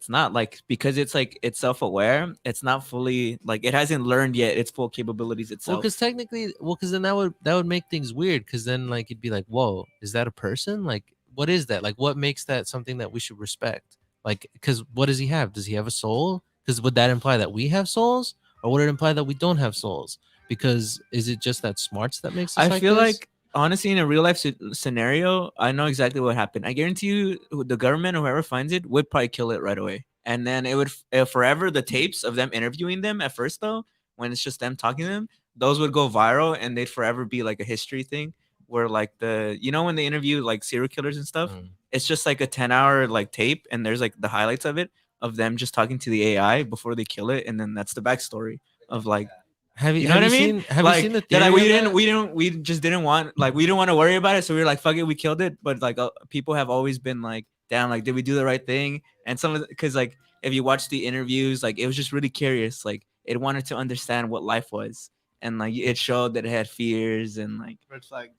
not like because it's like it's self-aware, it's not fully like it hasn't learned yet its full capabilities
Well,
itself.
because technically, because then that would make things weird. Because then like it'd be like, whoa, is that a person? Like, what is that? Like, what makes that something that we should respect? Like, because what does he have? Does he have a soul? Because would that imply that we have souls, or would it imply that we don't have souls? Because is it just that smarts that makes us
I
like
feel
this?
like honestly in a real life scenario, I know exactly what happened. I guarantee you the government or whoever finds it would probably kill it right away. And then it would forever the tapes of them interviewing them at first though, when it's just them talking to them, those would go viral and they'd forever be like a history thing where like when they interview like serial killers and stuff, it's just like a 10-hour like tape and there's like the highlights of it of them just talking to the AI before they kill it and then that's the backstory of like
Have you,
you know
have
what I
you
mean?
seen? Have
like,
you seen the
they're
theory?
like
of that?
we just didn't want like we didn't want to worry about it, so we were like, fuck it, we killed it. But like people have always been like, damn, like did we do the right thing? And some of because like if you watch the interviews, like it was just really curious, like it wanted to understand what life was, and like it showed that it had fears and like
Red flag.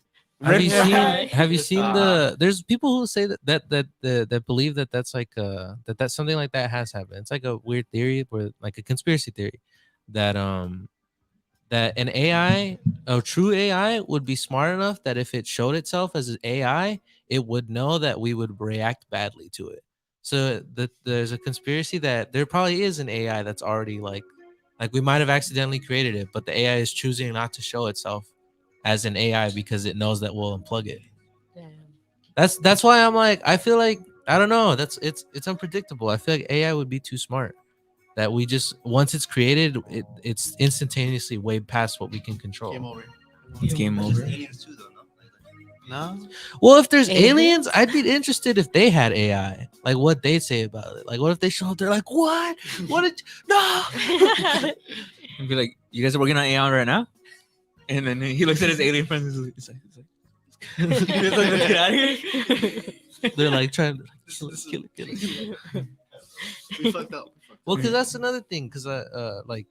Have you
Red
seen?
flag.
Have you seen
Uh-huh.
the? There's people who say that believe that that's like that something like that has happened. It's like a weird theory, where like a conspiracy theory, that that an AI, a true AI, would be smart enough that if it showed itself as an AI, it would know that we would react badly to it. So there's a conspiracy that there probably is an AI that's already like we might have accidentally created it, but the AI is choosing not to show itself as an AI because it knows that we'll unplug it.
Damn.
That's why I'm like, I feel like I don't know. It's unpredictable. I feel like AI would be too smart. That we just once it's created, it's instantaneously way past what we can control.
Game over.
It's game
There's
over.
aliens too, though, no?
No.
Well, if there's
Aliens?
aliens, I'd be interested if they had AI, like what they'd say about it. Like, what if they show up? They're like, "What? What did? No!"
And be like, you guys are working on AI right now? And then he looks at his alien friends and he's like, he's like, let's get out of here.
They're like trying to
This
kill it.
We fucked up.
Well, because that's another thing. Because like,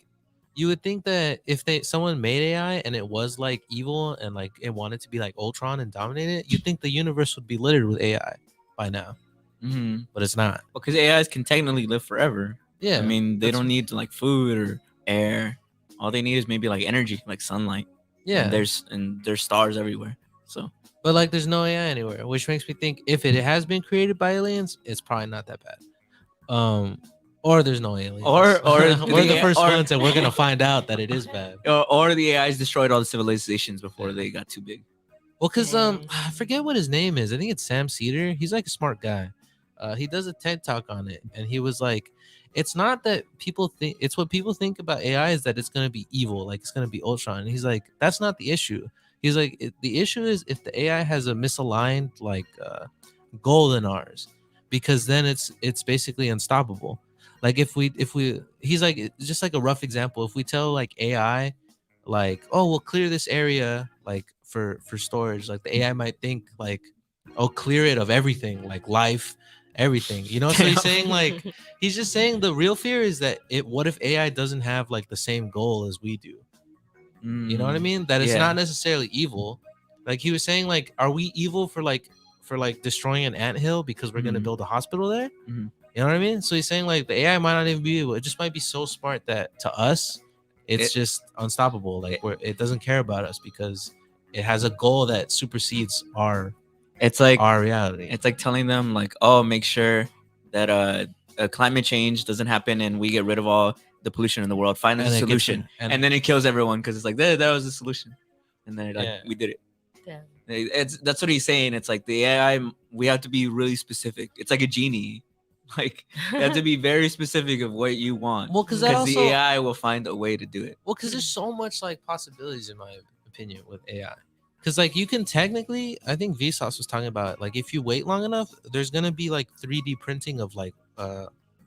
you would think that if someone made AI and it was like evil and like it wanted to be like Ultron and dominate it, you'd think the universe would be littered with AI by now,
Mm-hmm.
but it's not.
Because AIs can technically live forever.
Yeah,
I mean, they
that's-
don't need like food or air. All they need is maybe like energy, like sunlight.
yeah.
And there's stars everywhere. So
But like, there's no AI anywhere, which makes me think if it has been created by aliens, it's probably not that bad. Or there's no aliens,
Or
we're the
the-
first
or-
ones, and we're gonna find out that it is bad.
or the AIs destroyed all the civilizations before they got too big.
Well, because
Dang.
I forget what his name is. I think it's Sam Cedar. He's like a smart guy. He does a TED talk on it, and he was like, "It's not that people think it's what people think about AI is that it's gonna be evil, like it's gonna be Ultron." And he's like, "That's not the issue." He's like, "The issue is if the AI has a misaligned like goal than ours, because then it's basically unstoppable. Like if we he's like it's just like a rough example. If we tell like AI, like, oh, we'll clear this area like for storage, like the AI might think like, oh, clear it of everything, like life, everything. You know, so he's saying like he's just saying the real fear is that what if AI doesn't have like the same goal as we do? You know what I mean? That it's
Yeah.
not necessarily evil. Like he was saying, like, are we evil for destroying an anthill because we're gonna
Mhm.
build a hospital there?
Mhm.
You know what I mean? So he's saying like the AI might not even be able. It just might be so smart that to us, it's
It-
just unstoppable. Like it doesn't care about us because it has a goal that supersedes our
It's like
reality.
it's like telling them like, oh, make sure that climate change doesn't happen and we get rid of all the pollution in the world. Find a
And it gets
solution,
rid- and-
and then it kills everyone because it's like that was the solution, and then like
Yeah.
we did it.
Damn.
That's what he's saying. It's like the AI. We have to be really specific. It's like a genie. Like you have to be very specific of what you want.
Well, because that
Because the
also
AI will find a way to do it.
well, because there's so much like possibilities in my opinion with AI. Because like you can technically, I think Vsauce was talking about it. Like if you wait long enough, there's gonna be like 3D printing of like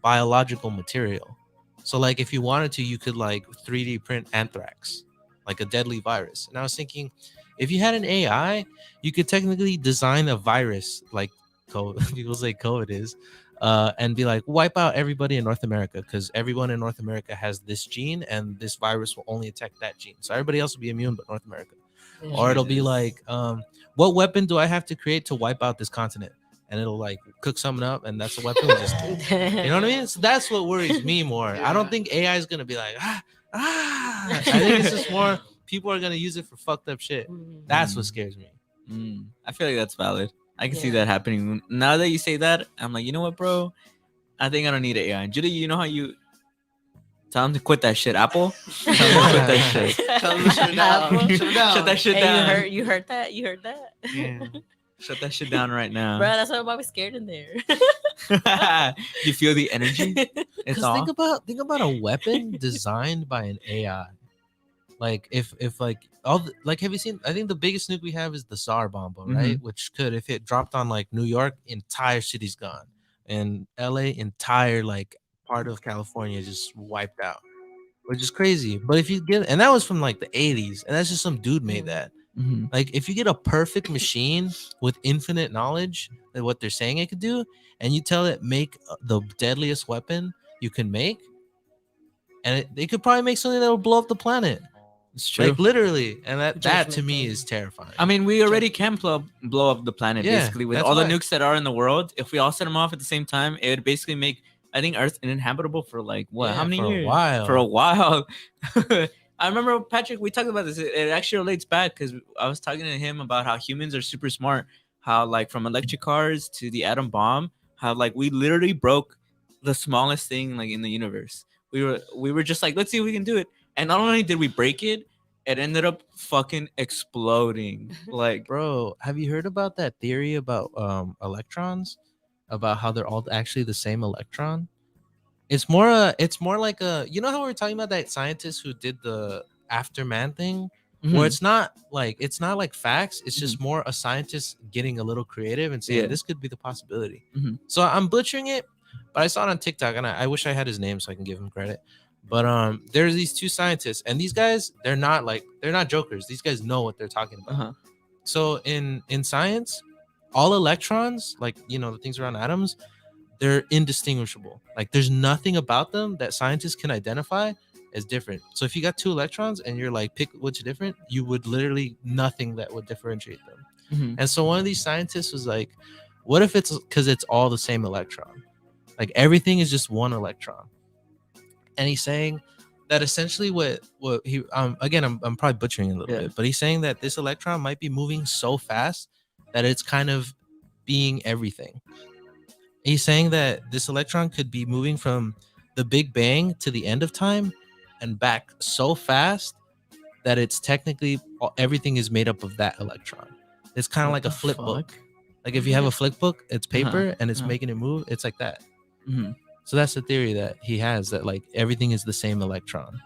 biological material. So like if you wanted to, you could like 3D print anthrax, like a deadly virus. And I was thinking, if you had an AI, you could technically design a virus like COVID, people say COVID is, and be like, wipe out everybody in North America because everyone in North America has this gene and this virus will only attack that gene. So everybody else will be immune but North America. Or it'll be
Jesus.
like, what weapon do I have to create to wipe out this continent? And it'll like cook something up, and that's a weapon. You know what I mean? So that's what worries me more. I don't think AI is gonna be like I think it's just more people are gonna use it for fucked up shit. That's what scares me.
I feel like that's valid. I can see
Yeah.
that happening. Now that you say that, I'm like, you know what, bro? I think I don't need an AI. Judy, you know how you tell him to quit that shit, Apple? Tell him to quit that shit.
Tell them to shut it down.
Apple.
Shut it down.
Shut that shit
Hey,
down.
you heard that? You heard that?
Yeah.
Shut that shit down right now.
Bro, that's why I'm always scared in there.
You feel the energy? It's
Because
all.
think about a weapon designed by an AI. Like if like like have you seen? I think the biggest nuke we have is the SAR bomb, right? Which could, if it dropped on like New York, entire city's gone, and LA, entire like part of California just wiped out, which is crazy. But if you get, and that was from like the 80s, and that's just some dude made that.
Mhm.
Like if you get a perfect machine with infinite knowledge of what they're saying it could do, and you tell it make the deadliest weapon you can make, and it could probably make something that will blow up the planet.
It's true.
Like literally, and that to
Judgment
me
Day.
is terrifying.
I mean, we already can blow up the planet
Yeah,
basically with
that's
all the
why.
nukes that are in the world. If we all set them off at the same time, it would basically make, I think, Earth uninhabitable for like what?
Yeah,
How many
for a
years?
while.
For a while. I remember Patrick. We talked about this. It actually relates back because I was talking to him about how humans are super smart. How like from electric cars to the atom bomb, how like we literally broke the smallest thing like in the universe. We were just like, let's see if we can do it. And not only did we break it, it ended up fucking exploding. Like,
Bro, have you heard about that theory about electrons? About how they're all actually the same electron? It's more like a, you know how we were talking about that scientist who did the after man thing? Where it's not like facts, it's just more a scientist getting a little creative and saying
Yeah.
this could be the possibility.
Mhm.
So I'm butchering it, but I saw it on TikTok, and I wish I had his name so I can give him credit. But there's these two scientists, and these guys, they're not jokers. These guys know what they're talking about.
Uh-huh.
So in science, all electrons, like the things around atoms, they're indistinguishable. Like there's nothing about them that scientists can identify as different. So if you got two electrons and you're like, pick which different, you would literally nothing that would differentiate them.
Mhm.
And so one of these scientists was like, what if it's because it's all the same electron? Like everything is just one electron. And he's saying that essentially what he again, I'm probably butchering it a little
Yeah.
bit, but he's saying that this electron might be moving so fast that it's kind of being everything. He's saying that this electron could be moving from the Big Bang to the end of time and back so fast that it's technically everything is made up of that electron. It's kind of
What
like a
the
flip book.
fuck?
Like if you have a flip book, it's paper and it's
uh-huh.
making it move. It's like that.
Mhm.
So that's the theory that he has, that like everything is the same electron.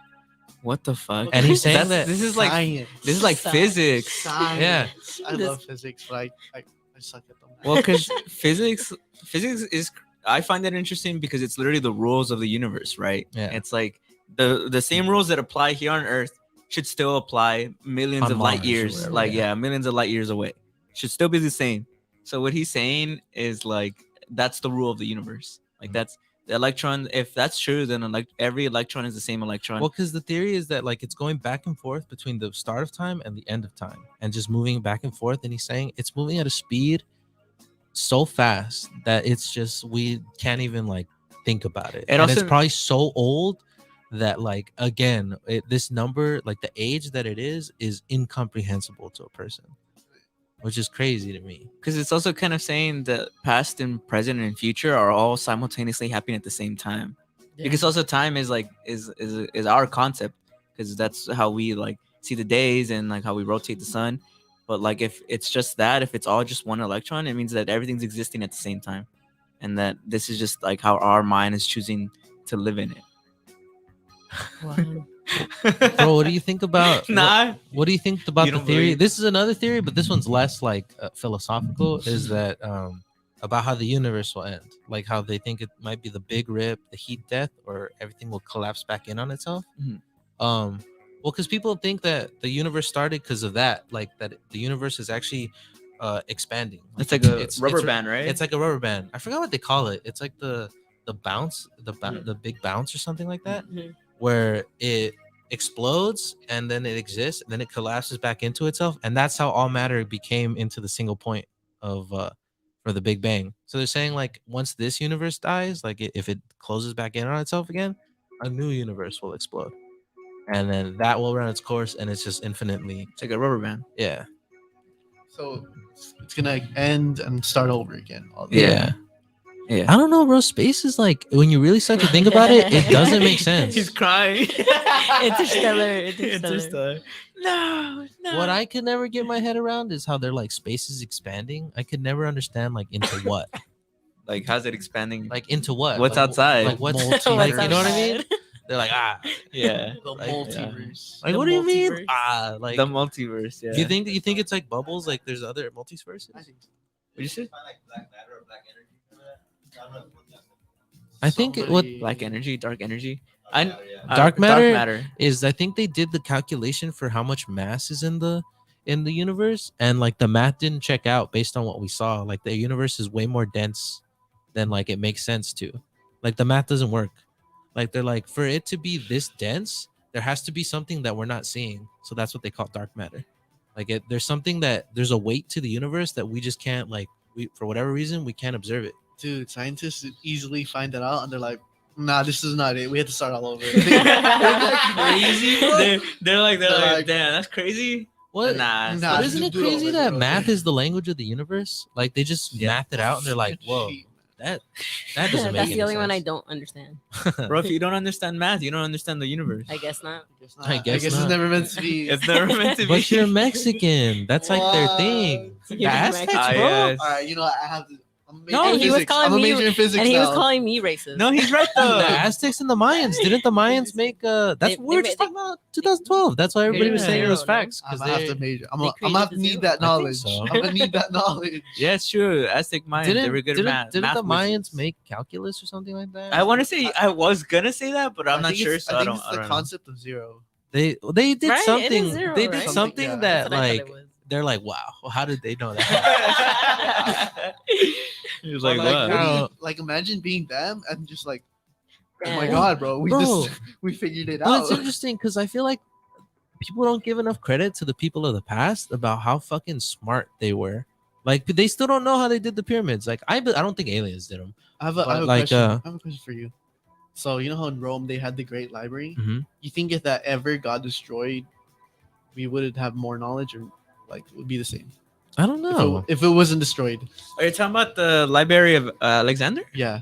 What the fuck?
And he's saying
That's-
that
this is like
Science.
Science.
physics.
Science. I
This-
love physics, but I suck at them.
Well, because physics is, I find that interesting because it's literally the rules of the universe, right?
Yeah.
It's like the same rules that apply here on Earth should still apply millions
On
of light
Mars or
years.
whatever,
Like
yeah.
millions of light years away. Should still be the same. So what he's saying is like that's the rule of the universe. Like that's the electron. If that's true, then every electron is the same electron.
Well, because the theory is that like it's going back and forth between the start of time and the end of time and just moving back and forth. And he's saying it's moving at a speed so fast that it's just we can't even like think about it.
And
And it's
also-
probably so old that like again, this number, like the age that it is incomprehensible to a person, which is crazy to me.
Because it's also kind of saying that past and present and future are all simultaneously happening at the same time. Because also time is like is our concept, because that's how we like see the days and like how we rotate the sun. But like if it's just that, if it's all just one electron, it means that everything's existing at the same time. and that this is just like how our mind is choosing to live in it.
Wow.
Bro, what do you think about
Nah,
what do you think about
You
the
don't
theory?
believe?
This is another theory, but this one's less like philosophical. Is that about how the universe will end? Like how they think it might be the big rip, the heat death, or everything will collapse back in on itself.
Mhm.
Well, because people think that the universe started because of that, like that the universe is actually expanding.
it's like a
it's
rubber band, right?
It's like a rubber band. I forgot what they call it. It's like the bounce,
Mhm.
the big bounce or something like that,
Mhm.
where it explodes and then it exists and then it collapses back into itself, and that's how all matter became into the single point of for the Big Bang. So they're saying like once this universe dies, like if it closes back in on itself again, a new universe will explode, and then that will run its course, and it's just infinitely
It's like a rubber band.
yeah
So it's gonna end and start over again. All the
yeah.
Yeah.
I don't know, bro. Space is like when you really start to think about it, it doesn't make sense.
He's crying.
Interstellar.
No.
What I could never get my head around is how they're like space is expanding. I could never understand like into what,
Like, how's it expanding?
like into what.
What's
Like,
outside?
Like what's
What's
like you know what I
outside?
mean? They're like
yeah.
The
Like,
multiverse.
like
The
what do you mean
multiverse.
like
The multiverse. Yeah.
you think it's like bubbles? Like there's other multiverses?
What'd you say?
Find like black matter or black energy. I don't know what that
I think what
Black energy, dark energy.
is.
Dark matter?
Dark matter.
is I think they did the calculation for how much mass is in the universe, and like the math didn't check out based on what we saw. Like the universe is way more dense than like it makes sense to. Like the math doesn't work. Like they're like for it to be this dense, there has to be something that we're not seeing. So that's what they call dark matter. Like there's something there's a weight to the universe that we just can't like we for whatever reason we can't observe it.
Dude, scientists easily find that out, and they're like, "Nah, this is not it. We have to start all over."
Crazy. They're like,
like-
damn, that's crazy.
What?
Nah. it's
Nah,
not.
But isn't it
do it
crazy
over,
that
do it
math
over.
is the language of the universe? Like they just
Yeah.
math it out and they're like, whoa, that doesn't make
That's
any
the only one I
sense.
don't understand.
Bro, if you don't understand math, you don't understand the universe.
I guess not.
I guess
it's
not.
never meant to be.
It's never meant to be.
But you're Mexican. That's like their thing.
What?
The Aztecs,
Ah,
bro.
yes.
All right, you know what? I have to. I'm a
No,
major in
he
was
physics.
calling
I'm a
me-
major in physics
And he was
now.
calling me racist.
No, he's right though.
The Aztecs and the Mayans. Didn't the Mayans make that's
They-
we're
they
just
made-
talking about 2012. That's why everybody was
Yeah.
saying it was
Zero, no?
facts.
I'm
Because
gonna have to major. I'm
they
gonna have to
created the
need
zero.
that
I think
knowledge.
so.
I'm gonna need that knowledge.
Yeah, it's true. Aztec Mayans, they were good at math.
Didn't
math
the Mayans
wizards.
make calculus or something like that?
I want to say I was gonna say that, but I'm
I
not
think
sure.
it's-
So
I
I
think
don't.
it's
I
the
don't know.
concept of zero.
They did
Right? It is
something.
zero,
They did
right?
something
Yeah.
that
That's what I thought
like
it was.
they're like, wow, how did they know that?
He was
But,
like,
like,
what?
what do you-
Wow.
like imagine being them and just like, oh my
Damn.
god, bro, we
Bro.
just we figured it
Well,
out.
it's interesting because I feel like people don't give enough credit to the people of the past about how fucking smart they were. Like they still don't know how they did the pyramids. Like I don't think aliens did them.
I have a
but, like,
question. I have a question for you. So you know how in Rome they had the Great Library?
Mhm.
You think if that ever got destroyed, we would have more knowledge, or like it would be the same?
I don't know.
If it wasn't destroyed,
Are you talking about the Library of Alexander?
yeah.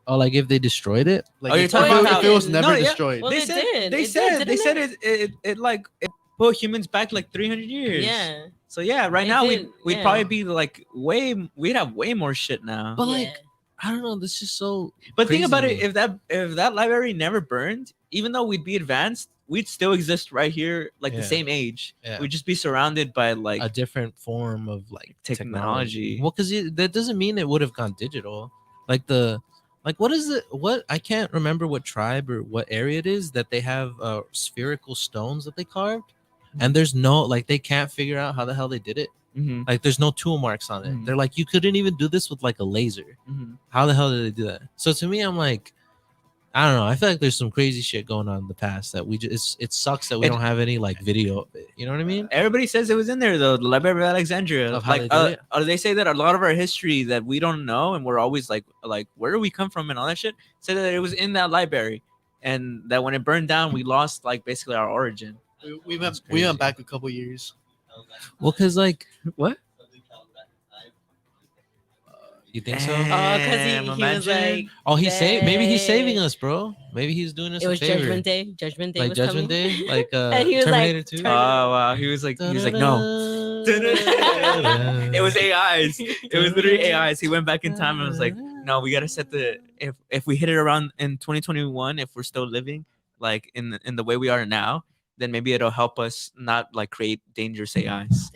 Oh, like if they destroyed it?
Like
Oh, you're
if,
talking
if,
about
if it was
how-
never
No, yeah.
destroyed.
Well,
they
it
said
did.
they
It
said
did,
they said
didn't
it like it put humans back like 300 years.
Yeah.
So yeah, right
It
now
did,
we'd
yeah.
probably be like we'd have way more shit now.
But
Yeah.
like I don't know. This is so.
But think about it,
crazy.
if that library never burned, even though we'd be advanced, we'd still exist right here, like the
Yeah.
same age.
Yeah.
We'd just be surrounded by like
a different form of like
technology.
Well, because that doesn't mean it would have gone digital. Like what is it? What I can't remember what tribe or what area it is that they have spherical stones that they carved, and there's no like they can't figure out how the hell they did it.
Mhm,
Like there's no tool marks on it.
Mhm.
They're like you couldn't even do this with like a laser.
mhm.
How the hell did they do that? So to me, I'm like, I don't know. I feel like there's some crazy shit going on in the past that we just it sucks that we
It-
don't have any like video of it. You know what I mean?
Everybody says it was in there though, the Library of Alexandria.
Of how
like
they did it?
they say that a lot of our history that we don't know and we're always like where do we come from and all that shit, say that it was in that library, and that when it burned down, we lost like basically our origin.
We
That's
went we
crazy.
went back a couple years.
Well, cause like
What?
you think so?
Oh, because
Damn,
he was
imagine.
like,
Oh, maybe he's saving
Dang.
us, bro. Maybe he's doing us
it
a
was
favor.
Judgment Day. Judgment Day
Like
was
Judgment
coming.
Day, like
And he was like,
Terminator 2.
turn-
Oh wow, he was like no. It was AIs. It was literally AIs. He went back in time and was like, "No, we gotta set the if we hit it around in 2021, if we're still living like in the way we are now, then maybe it'll help us not like create dangerous AIs."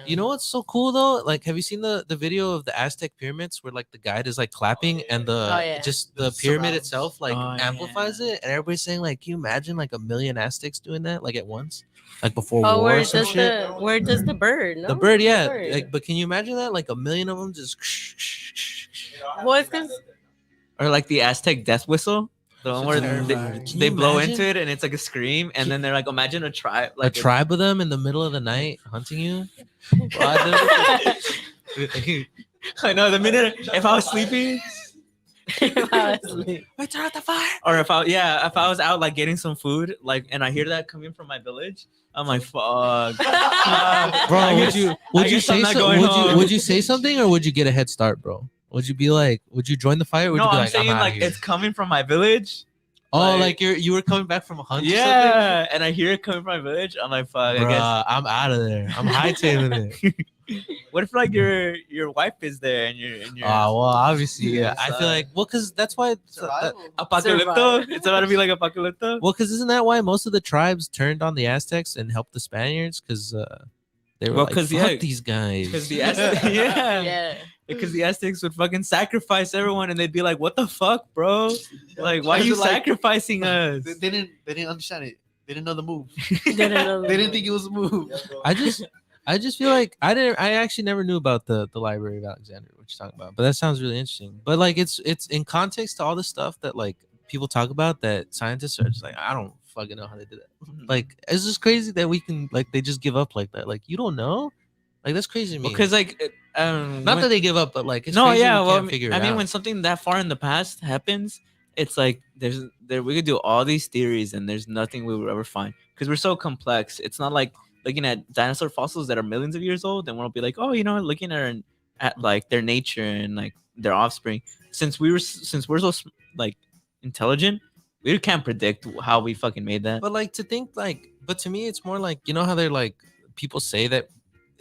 You know what's so cool though? Like, have you seen the video of the Aztec pyramids where like the guide is like clapping and the
Oh, yeah.
just
The
the pyramid
surrounds.
itself like
Oh,
amplifies it, and everybody's saying like, can you imagine like a million Aztecs doing that like at once, like before
Oh,
war
where
or some
does
shit?
where does the bird? No?
The bird, yeah.
bird.
Like, but can you imagine that? Like a million of them just.
Well, it's 'cause-
Or like the Aztec death whistle, the one where
terrifying.
Can
they
you
blow
imagine?
into it and it's like a scream, and then they're like, imagine a tribe,
A
like
tribe of them in the middle of the night hunting you.
I know the minute if I was sleeping,
Honestly.
I turn out the fire. Or if I was out like getting some food, like, and I hear that coming from my village, I'm like, fuck.
Bro,
I
would
guess-
you
I
would you
guess I'm
say
not
so,
going home.
would you say something or would you get a head start, bro? Would you be like, would you join the fight? Or would
No,
you be
I'm
like,
saying
outta
like
here?
it's coming from my village.
Oh,
like-
like you were coming back from a hunt or something?
Yeah, and I hear it coming from my village. I'm like, fuck. I guess.
Bruh, I'm out of there. I'm hightailing it.
What if like your wife is there and you're
Oh, well, obviously, yeah.
Yeah,
I feel
son.
like, well, because that's why.
Survival.
apocalypto? It's about to be like apocalypto.
Well, because isn't that why most of the tribes turned on the Aztecs and helped the Spaniards? Because they were
Well,
like,
'cause,
fuck
yeah,
these guys.
Because the Aztecs, yeah,
Yeah.
because the Aztecs would fucking sacrifice everyone, and they'd be like, "What the fuck, bro? Like, why are
Is
you
it like-
sacrificing us?"
They didn't understand it. They didn't know the move.
They didn't know
They didn't think it was a move.
I just feel like I actually never knew about the Library of Alexandria, what you're talking about, but that sounds really interesting. But like it's in context to all the stuff that like people talk about that scientists are just like, I don't fucking know how they did that. Like it's just crazy that we can like they just give up like that. Like you don't know, like that's crazy to me.
Because like,
Not that they give up, but like it's
no,
crazy
yeah,
we
well,
can't figure it
I mean,
out.
when something that far in the past happens, it's like we could do all these theories, and there's nothing we would ever find because we're so complex. It's not like looking at dinosaur fossils that are millions of years old, and we'll be like, oh, looking at like their nature and like their offspring. Since we're so like intelligent, we can't predict how we fucking made that.
But like to think like, but to me, it's more like how they're like people say that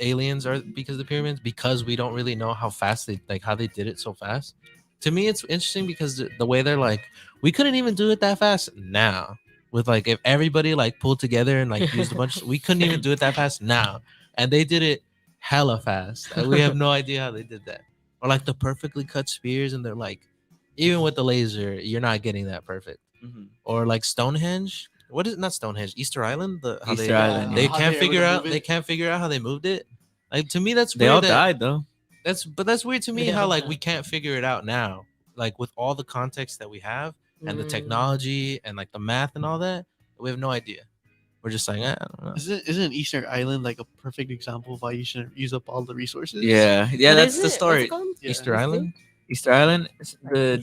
aliens are because of the pyramids because we don't really know how fast they like how they did it so fast. To me, it's interesting because the way they're like, we couldn't even do it that fast now. With like if everybody like pulled together and like used a bunch, we couldn't even do it that fast now, and they did it hella fast. And we have no idea how they did that. Or like the perfectly cut spears, and they're like, even with the laser, you're not getting that perfect.
Mhm.
Or like Stonehenge. What is not Stonehenge? Easter Island.
Easter Island,
They
yeah. How
can't
they
figure
were
out.
moving.
They can't figure out how they moved it. Like to me, that's
They
weird
all
that-
died though.
That's weird to me
They
how
all
like
died.
we can't figure it out now. Like with all the context that we have and the
Mm.
technology and like the math and all that, we have no idea. We're just like, I don't know.
Isn't Easter Island like a perfect example of why you shouldn't use up all the resources?
Yeah,
What
that's
is
the
it?
story.
What's it called?
Yeah.
Easter
What's
Island.
Easter Island.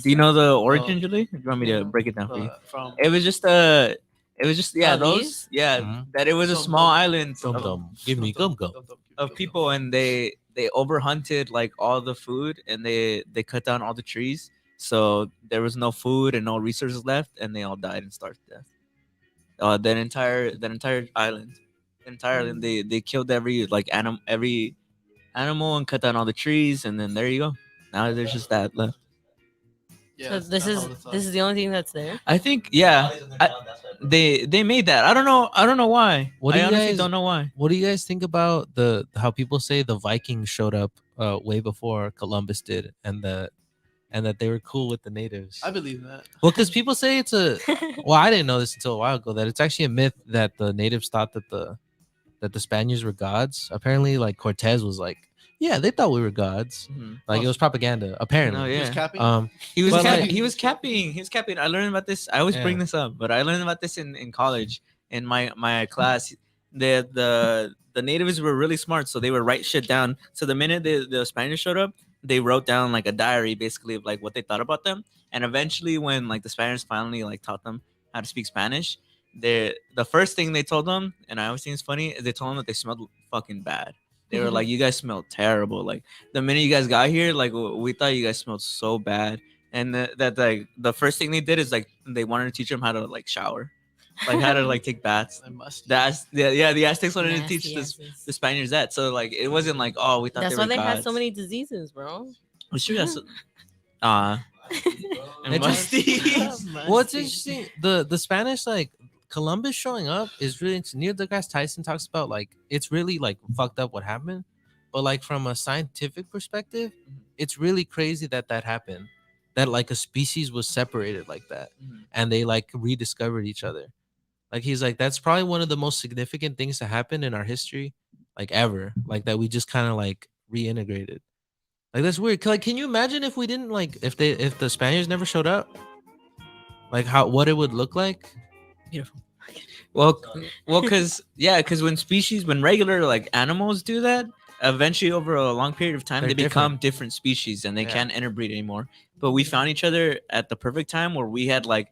Do you know the origin, Julie? Do you want me to
No.
break it down for you?
From
It was just
Oh,
those
these?
Mhm.
that it was a
Dum
small
dum.
island
Dum
of,
dum. Give me gum gum.
of people, and they overhunted like all the food, and they cut down all the trees, so there was no food and no resources left, and they all died and starved to death. That entire island, they killed every animal and cut down all the trees, and then there you go. Now there's just that left.
So this is the only thing that's there.
I think, yeah. They made that. I don't know why.
What do
I
you
honestly
guys-
don't know why.
What do you guys think about how people say the Vikings showed up way before Columbus did, and that they were cool with the natives?
I believe that.
Well, because people say it's a. Well, I didn't know this until a while ago that it's actually a myth that the natives thought that the Spaniards were gods. Apparently, like Cortez was like, yeah, they thought we were gods. Like it was propaganda. Apparently.
No,
He was
yeah.
capping.
He was
But,
capping.
like-
He was capping. He was capping. I learned about this. I always bring
Yeah.
this up, but I learned about this in college in my class. The natives were really smart, so they would write shit down. So the minute the Spaniards showed up, they wrote down like a diary, basically of like what they thought about them. And eventually, when like the Spaniards finally like taught them how to speak Spanish, the first thing they told them, and I always think it's funny, is they told them that they smelled fucking bad. They were like, "You guys smell terrible. Like the minute you guys got here, like we thought you guys smelled so bad." And that like the first thing they did is like they wanted to teach them how to like shower. like how to like take baths.
I must.
The Aztecs wanted to teach
Nasty
this
asses.
the Spaniards that. So like it wasn't like, oh, we thought
That's
they
why
were
they
gods.
had so many diseases, bro.
I'm sure that's and
It
musty.
What's interesting, the Spanish, like Columbus showing up is really interesting. Neil deGrasse Tyson talks about like it's really like fucked up what happened, but like from a scientific perspective, it's really crazy that that happened. That like a species was separated like that, and they like rediscovered each other. Like he's like that's probably one of the most significant things to happen in our history, like ever. Like that we just kind of like reintegrated. Like that's weird. Like, can you imagine if we didn't like if the Spaniards never showed up? Like how what it would look like?
Beautiful.
Well, because when regular like animals do that, eventually over a long period of time
They're
they become different species and they
Yeah.
can't interbreed anymore. But we found each other at the perfect time where we had like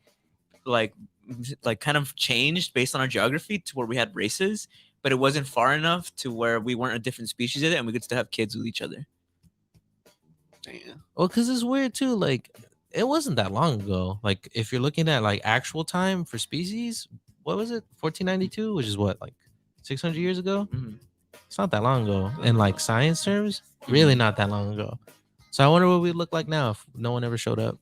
kind of changed based on our geography to where we had races, but it wasn't far enough to where we weren't a different species of it and we could still have kids with each other.
Damn.
Well, because it's weird too. Like it wasn't that long ago. Like if you're looking at like actual time for species, what was it? 1492, which is what like 600 years ago.
Mhm.
It's not that long ago. In like science terms, really not that long ago. So I wonder what we'd look like now if no one ever showed up.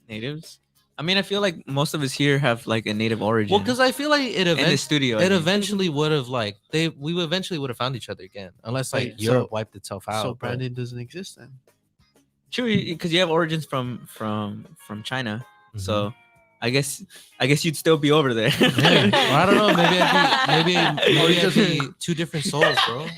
Natives. I mean, I feel like most of us here have like a native origin.
Well, because I feel like it
in the
eventually.
studio, I
It
mean.
eventually would have like we eventually would have found each other again, unless like
Wait,
Europe
so-
wiped itself out.
So
but-
Brandon doesn't exist then.
True, because you have origins from China, so I guess you'd still be over there.
Yeah. Or I don't know. Maybe I'd be two different souls, bro.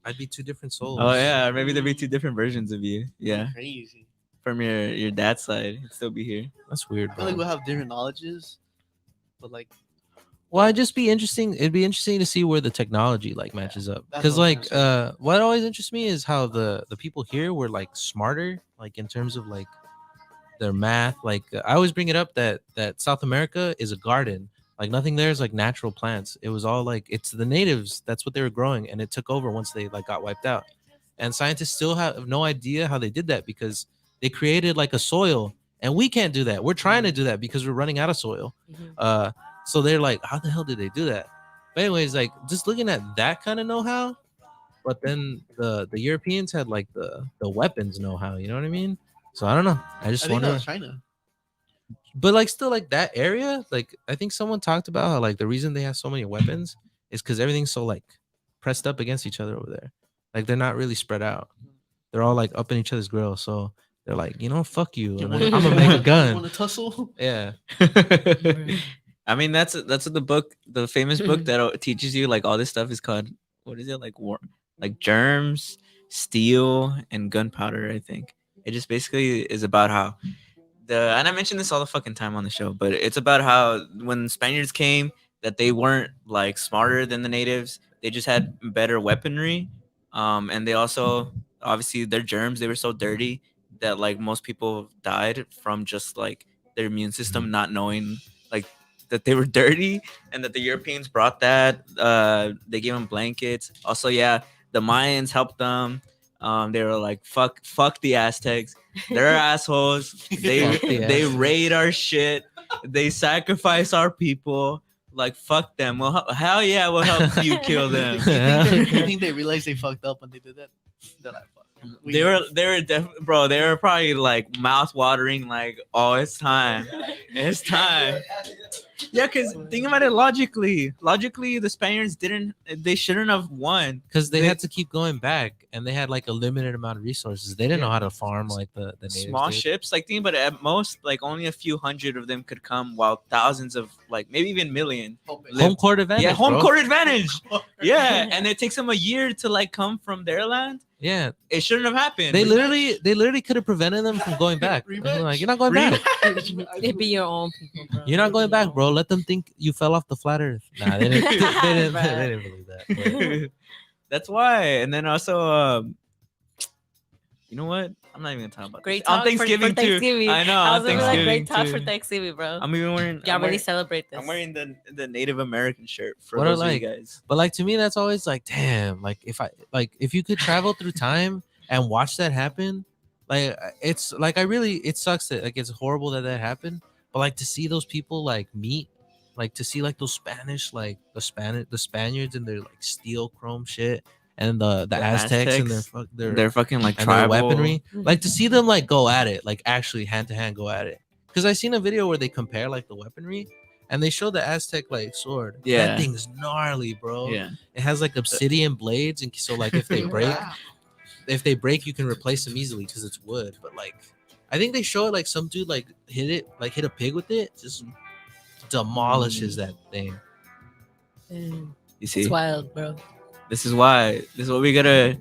I'd be two different souls.
Oh yeah, maybe there'd be two different versions of you. Yeah,
Crazy.
from your dad's side, you'd still be here.
That's weird,
I
bro.
feel like we'll have different knowledges, but like
Well, it'd just be interesting. It'd be interesting to see where the technology like matches up.
that's
Because
what I'm
like,
gonna
what always interests me is how the people here were like smarter, like in terms of like their math. Like I always bring it up that South America is a garden. Like nothing there is like natural plants. It was all like it's the natives. That's what they were growing, and it took over once they like got wiped out. And scientists still have no idea how they did that because they created like a soil, and we can't do that. We're trying to do that because we're running out of soil.
Mhm.
So they're like, how the hell did they do that? But anyways, like just looking at that kind of know-how, but then the Europeans had like the weapons know-how. You know what I mean? So I don't know. I just
I think that
wonder.
was China.
But like still like that area, like I think someone talked about how like the reason they have so many weapons is because everything's so like pressed up against each other over there. Like they're not really spread out. They're all like up in each other's grill. So they're like, fuck you. And I'm gonna make a
Want
gun.
to tussle?
Yeah.
I mean, that's what the famous book that teaches you like all this stuff is called. What is it like? Like germs, steel, and gunpowder. I think it just basically is about how and I mention this all the fucking time on the show, but it's about how when Spaniards came, that they weren't like smarter than the natives. They just had better weaponry, and they also obviously their germs. They were so dirty that like most people died from just like their immune system not knowing like that they were dirty, and that the Europeans brought that. They gave them blankets. Also, yeah, the Mayans helped them. They were like, fuck the Aztecs. They're assholes.
Fuck the
They
Aztecs.
raid our shit. They sacrifice our people. Like, fuck them. Hell yeah, we'll help you kill them.
You think they realized they fucked up when they did that? They're like, fuck.
They were bro. They were probably like mouth watering. Like, oh, it's time. It's time. Yeah, because think about it logically. Logically, the Spaniards they shouldn't have won.
Because they had to keep going back, and they had like a limited amount of resources. They didn't know how to farm like the natives
Small
did.
ships, like think, but at most, like only a few hundred of them could come, while thousands of like maybe even million.
Home court advantage.
Yeah, home
bro.
court advantage. Yeah, and it takes them a year to like come from their land.
Yeah,
It shouldn't have happened.
they literally could have prevented them from going back. And they're like, you're not going back.
It be your own people, bro.
You're not going back, bro. Let them think you fell off the flat Earth. Nah, they didn't. They didn't believe that. But-
That's why. And then also, you know what? I'm not even gonna talk about
Great
this. On
talk for
Thanksgiving too.
Thanksgiving.
I know.
I
On
was gonna be like,
Thanksgiving
great talk for
too.
Thanksgiving, bro.
I'm even wearing.
Y'all
I'm
really
wearing,
celebrate this.
I'm wearing the Native American shirt for
What are,
those of you
like-
guys.
But like to me, that's always like, damn. Like if you could travel through time and watch that happen, like it's like it sucks that like it's horrible that happened. But like to see those people like meet like to see like those Spanish, like the Spaniards and their like steel chrome shit, and the Aztecs and
they're fucking like
and their
tribal
weaponry. Like to see them like go at it, like actually hand to hand go at it. Because I seen a video where they compare like the weaponry, and they show the Aztec like sword.
Yeah.
That thing's gnarly, bro.
Yeah.
It has like obsidian blades, and so like if they break, you can replace them easily because it's wood. But like, I think they show it like some dude like hit a pig with it, just demolishes that thing.
Mm,
You see,
it's wild, bro.
this is what we gotta.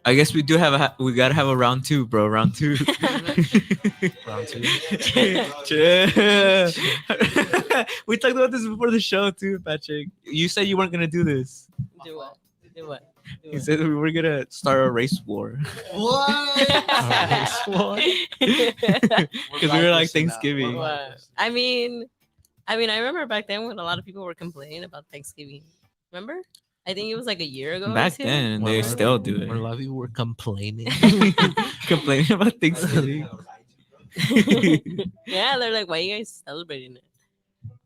I guess we do have we gotta have a round 2, bro. Round 2.
Round 2.
Chill. We talked about this before the show too, Patrick. You said you weren't gonna do this.
Do what? Do what? Do
You
what?
said we were gonna start a race war.
What?
Because we were like Thanksgiving.
What? I mean, I remember back then when a lot of people were complaining about Thanksgiving. Remember? I think it was like a year ago.
Back
or two.
then, they still do
Where a
it.
lot of people were complaining.
Complaining about Thanksgiving.
Yeah, they're like, why are you guys celebrating it?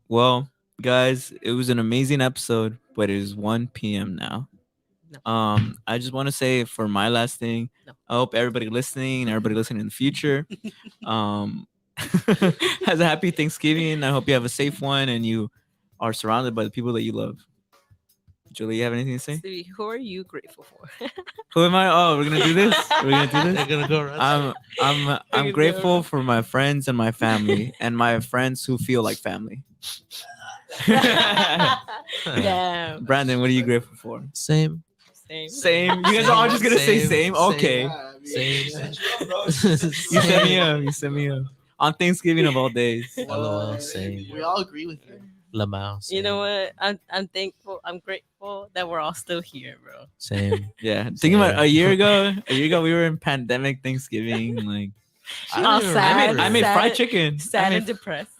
Well, guys, it was an amazing episode, but it is 1 p.m. now.
No.
I just want to say for my last thing,
No.
I hope everybody listening in the future, has a happy Thanksgiving. I hope you have a safe one and you are surrounded by the people that you love. Julie, you have anything to say?
Stevie, who are you grateful for?
Who am I? Oh, we're gonna do this. We're gonna do
They're
this.
gonna go around.
I'm
gonna
grateful
go.
for my friends and my family and my friends who feel like family.
Damn.
Brandon, what are you grateful for?
Same.
Same.
Same. You guys are all just gonna say
Same.
same. Okay.
Same.
You set me up. You set me up. On Thanksgiving of all days.
LOL, same.
We all agree with you.
Lamau.
You know what? I'm thankful. I'm grateful that we're all still here, bro.
Same.
Yeah. Thinking about a year ago, we were in pandemic Thanksgiving. Like
All sad.
I made
sad,
fried chicken.
Sad and depressed.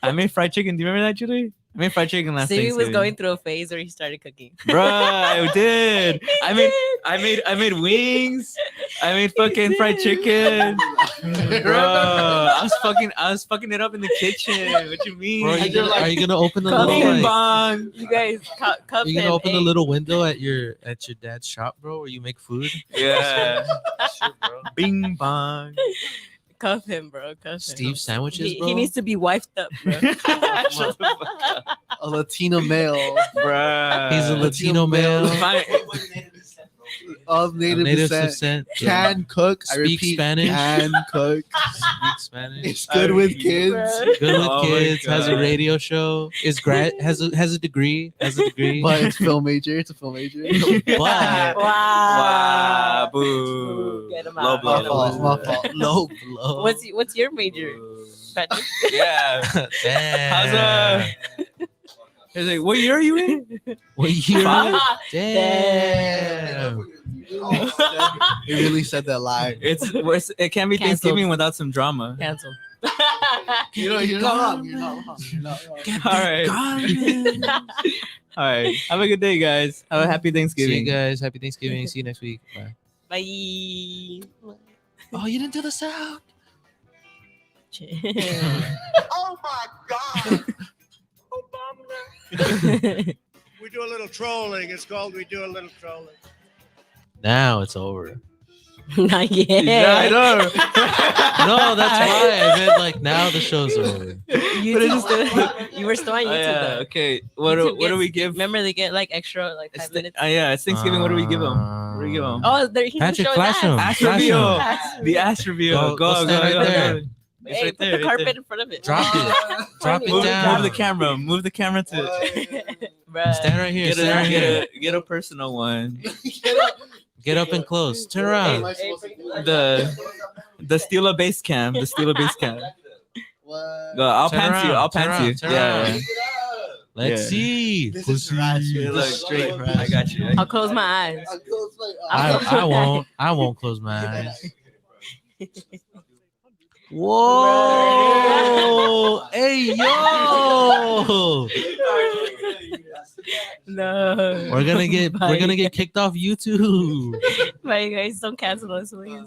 I made fried chicken. Do you remember that, Julie? I made fried chicken last
Stevie
Thanksgiving.
was going through a phase where he started cooking.
Bruh, I did.
He
I made
did.
I made wings. I made fucking fried chicken. Bro, I was fucking it up in the kitchen. What you mean?
Bro, are you gonna open the
Come
little
here,
Bing
like,
bong.
You guys, cup
are you gonna
him,
open the
hey.
little window at your dad's shop, bro, where you make food?
Yeah.
Shit, bro.
Bing bong.
Cuff him, bro. Cuff him.
Steve sandwiches, bro.
He needs to be wifed up, bro.
Shut the fuck up,
A Latino male.
bruh.
He's a Latino male.
Of native,
Native
descent.
descent.
Can cook. I
Speak
repeat,
Spanish.
Can cook.
Speak Spanish.
It's good with kids.
Bruh.
Good with
Oh my
kids. Has a
God.
radio show. Is has a degree. Has a degree.
But it's film major. It's a film major.
But
Wow.
Wow, boo.
Get him
Low
out.
blow.
My fault. My fault.
low blow.
What's your major, Patrick?
Yeah.
Damn.
He's like, what year are you in?
What year?
Five?
Damn.
He really said that live.
It can't be
Cancelled.
Thanksgiving without some drama.
Cancel.
You're not wrong. You're not wrong. You're not wrong.
All right. All right. Have a good day, guys. Have a happy
See
Thanksgiving.
you guys. Happy Thanksgiving. See you next week. Bye.
Bye.
Oh, you didn't do the sound.
Oh my God! We do a little trolling. It's called We Do a Little Trolling.
Now it's over.
Not yet.
Yeah, I know.
No, that's why I meant like now the show's over.
You were still on
Oh,
YouTube
yeah.
though.
Okay. What
YouTube
do we
gets-
give?
Remember they get like extra like 5 minutes.
Yeah, it's Thanksgiving. What do we give them? What do we give them?
Oh, there, he's
Patrick,
showing
flash him.
that.
Ass
Flash
reveal.
him.
Ass
The ass reveal.
Go stand right there.
It's
Hey,
right
put
there.
the
right
carpet
there.
in front of it.
Drop it. Drop it
Move
down.
Move the camera. Move the camera to
Bruh.
Stand right here. Stand right here.
get a personal one.
Get up and close. Turn around.
The Steeler base cam. The Steeler base cam.
What?
Go, I'll
Turn
pants you.
around,
I'll
turn
pants you.
around, turn
Yeah.
around. Let's
Yeah.
see.
This is harassment.
Yeah, look,
This is
straight.
harassment.
I got you.
I'll close my eyes.
I'll close my
I won't. I won't close my eyes. Whoa! Hey yo!
No.
We're gonna get
Bye.
kicked off YouTube.
Bye, guys. Don't cancel us, please.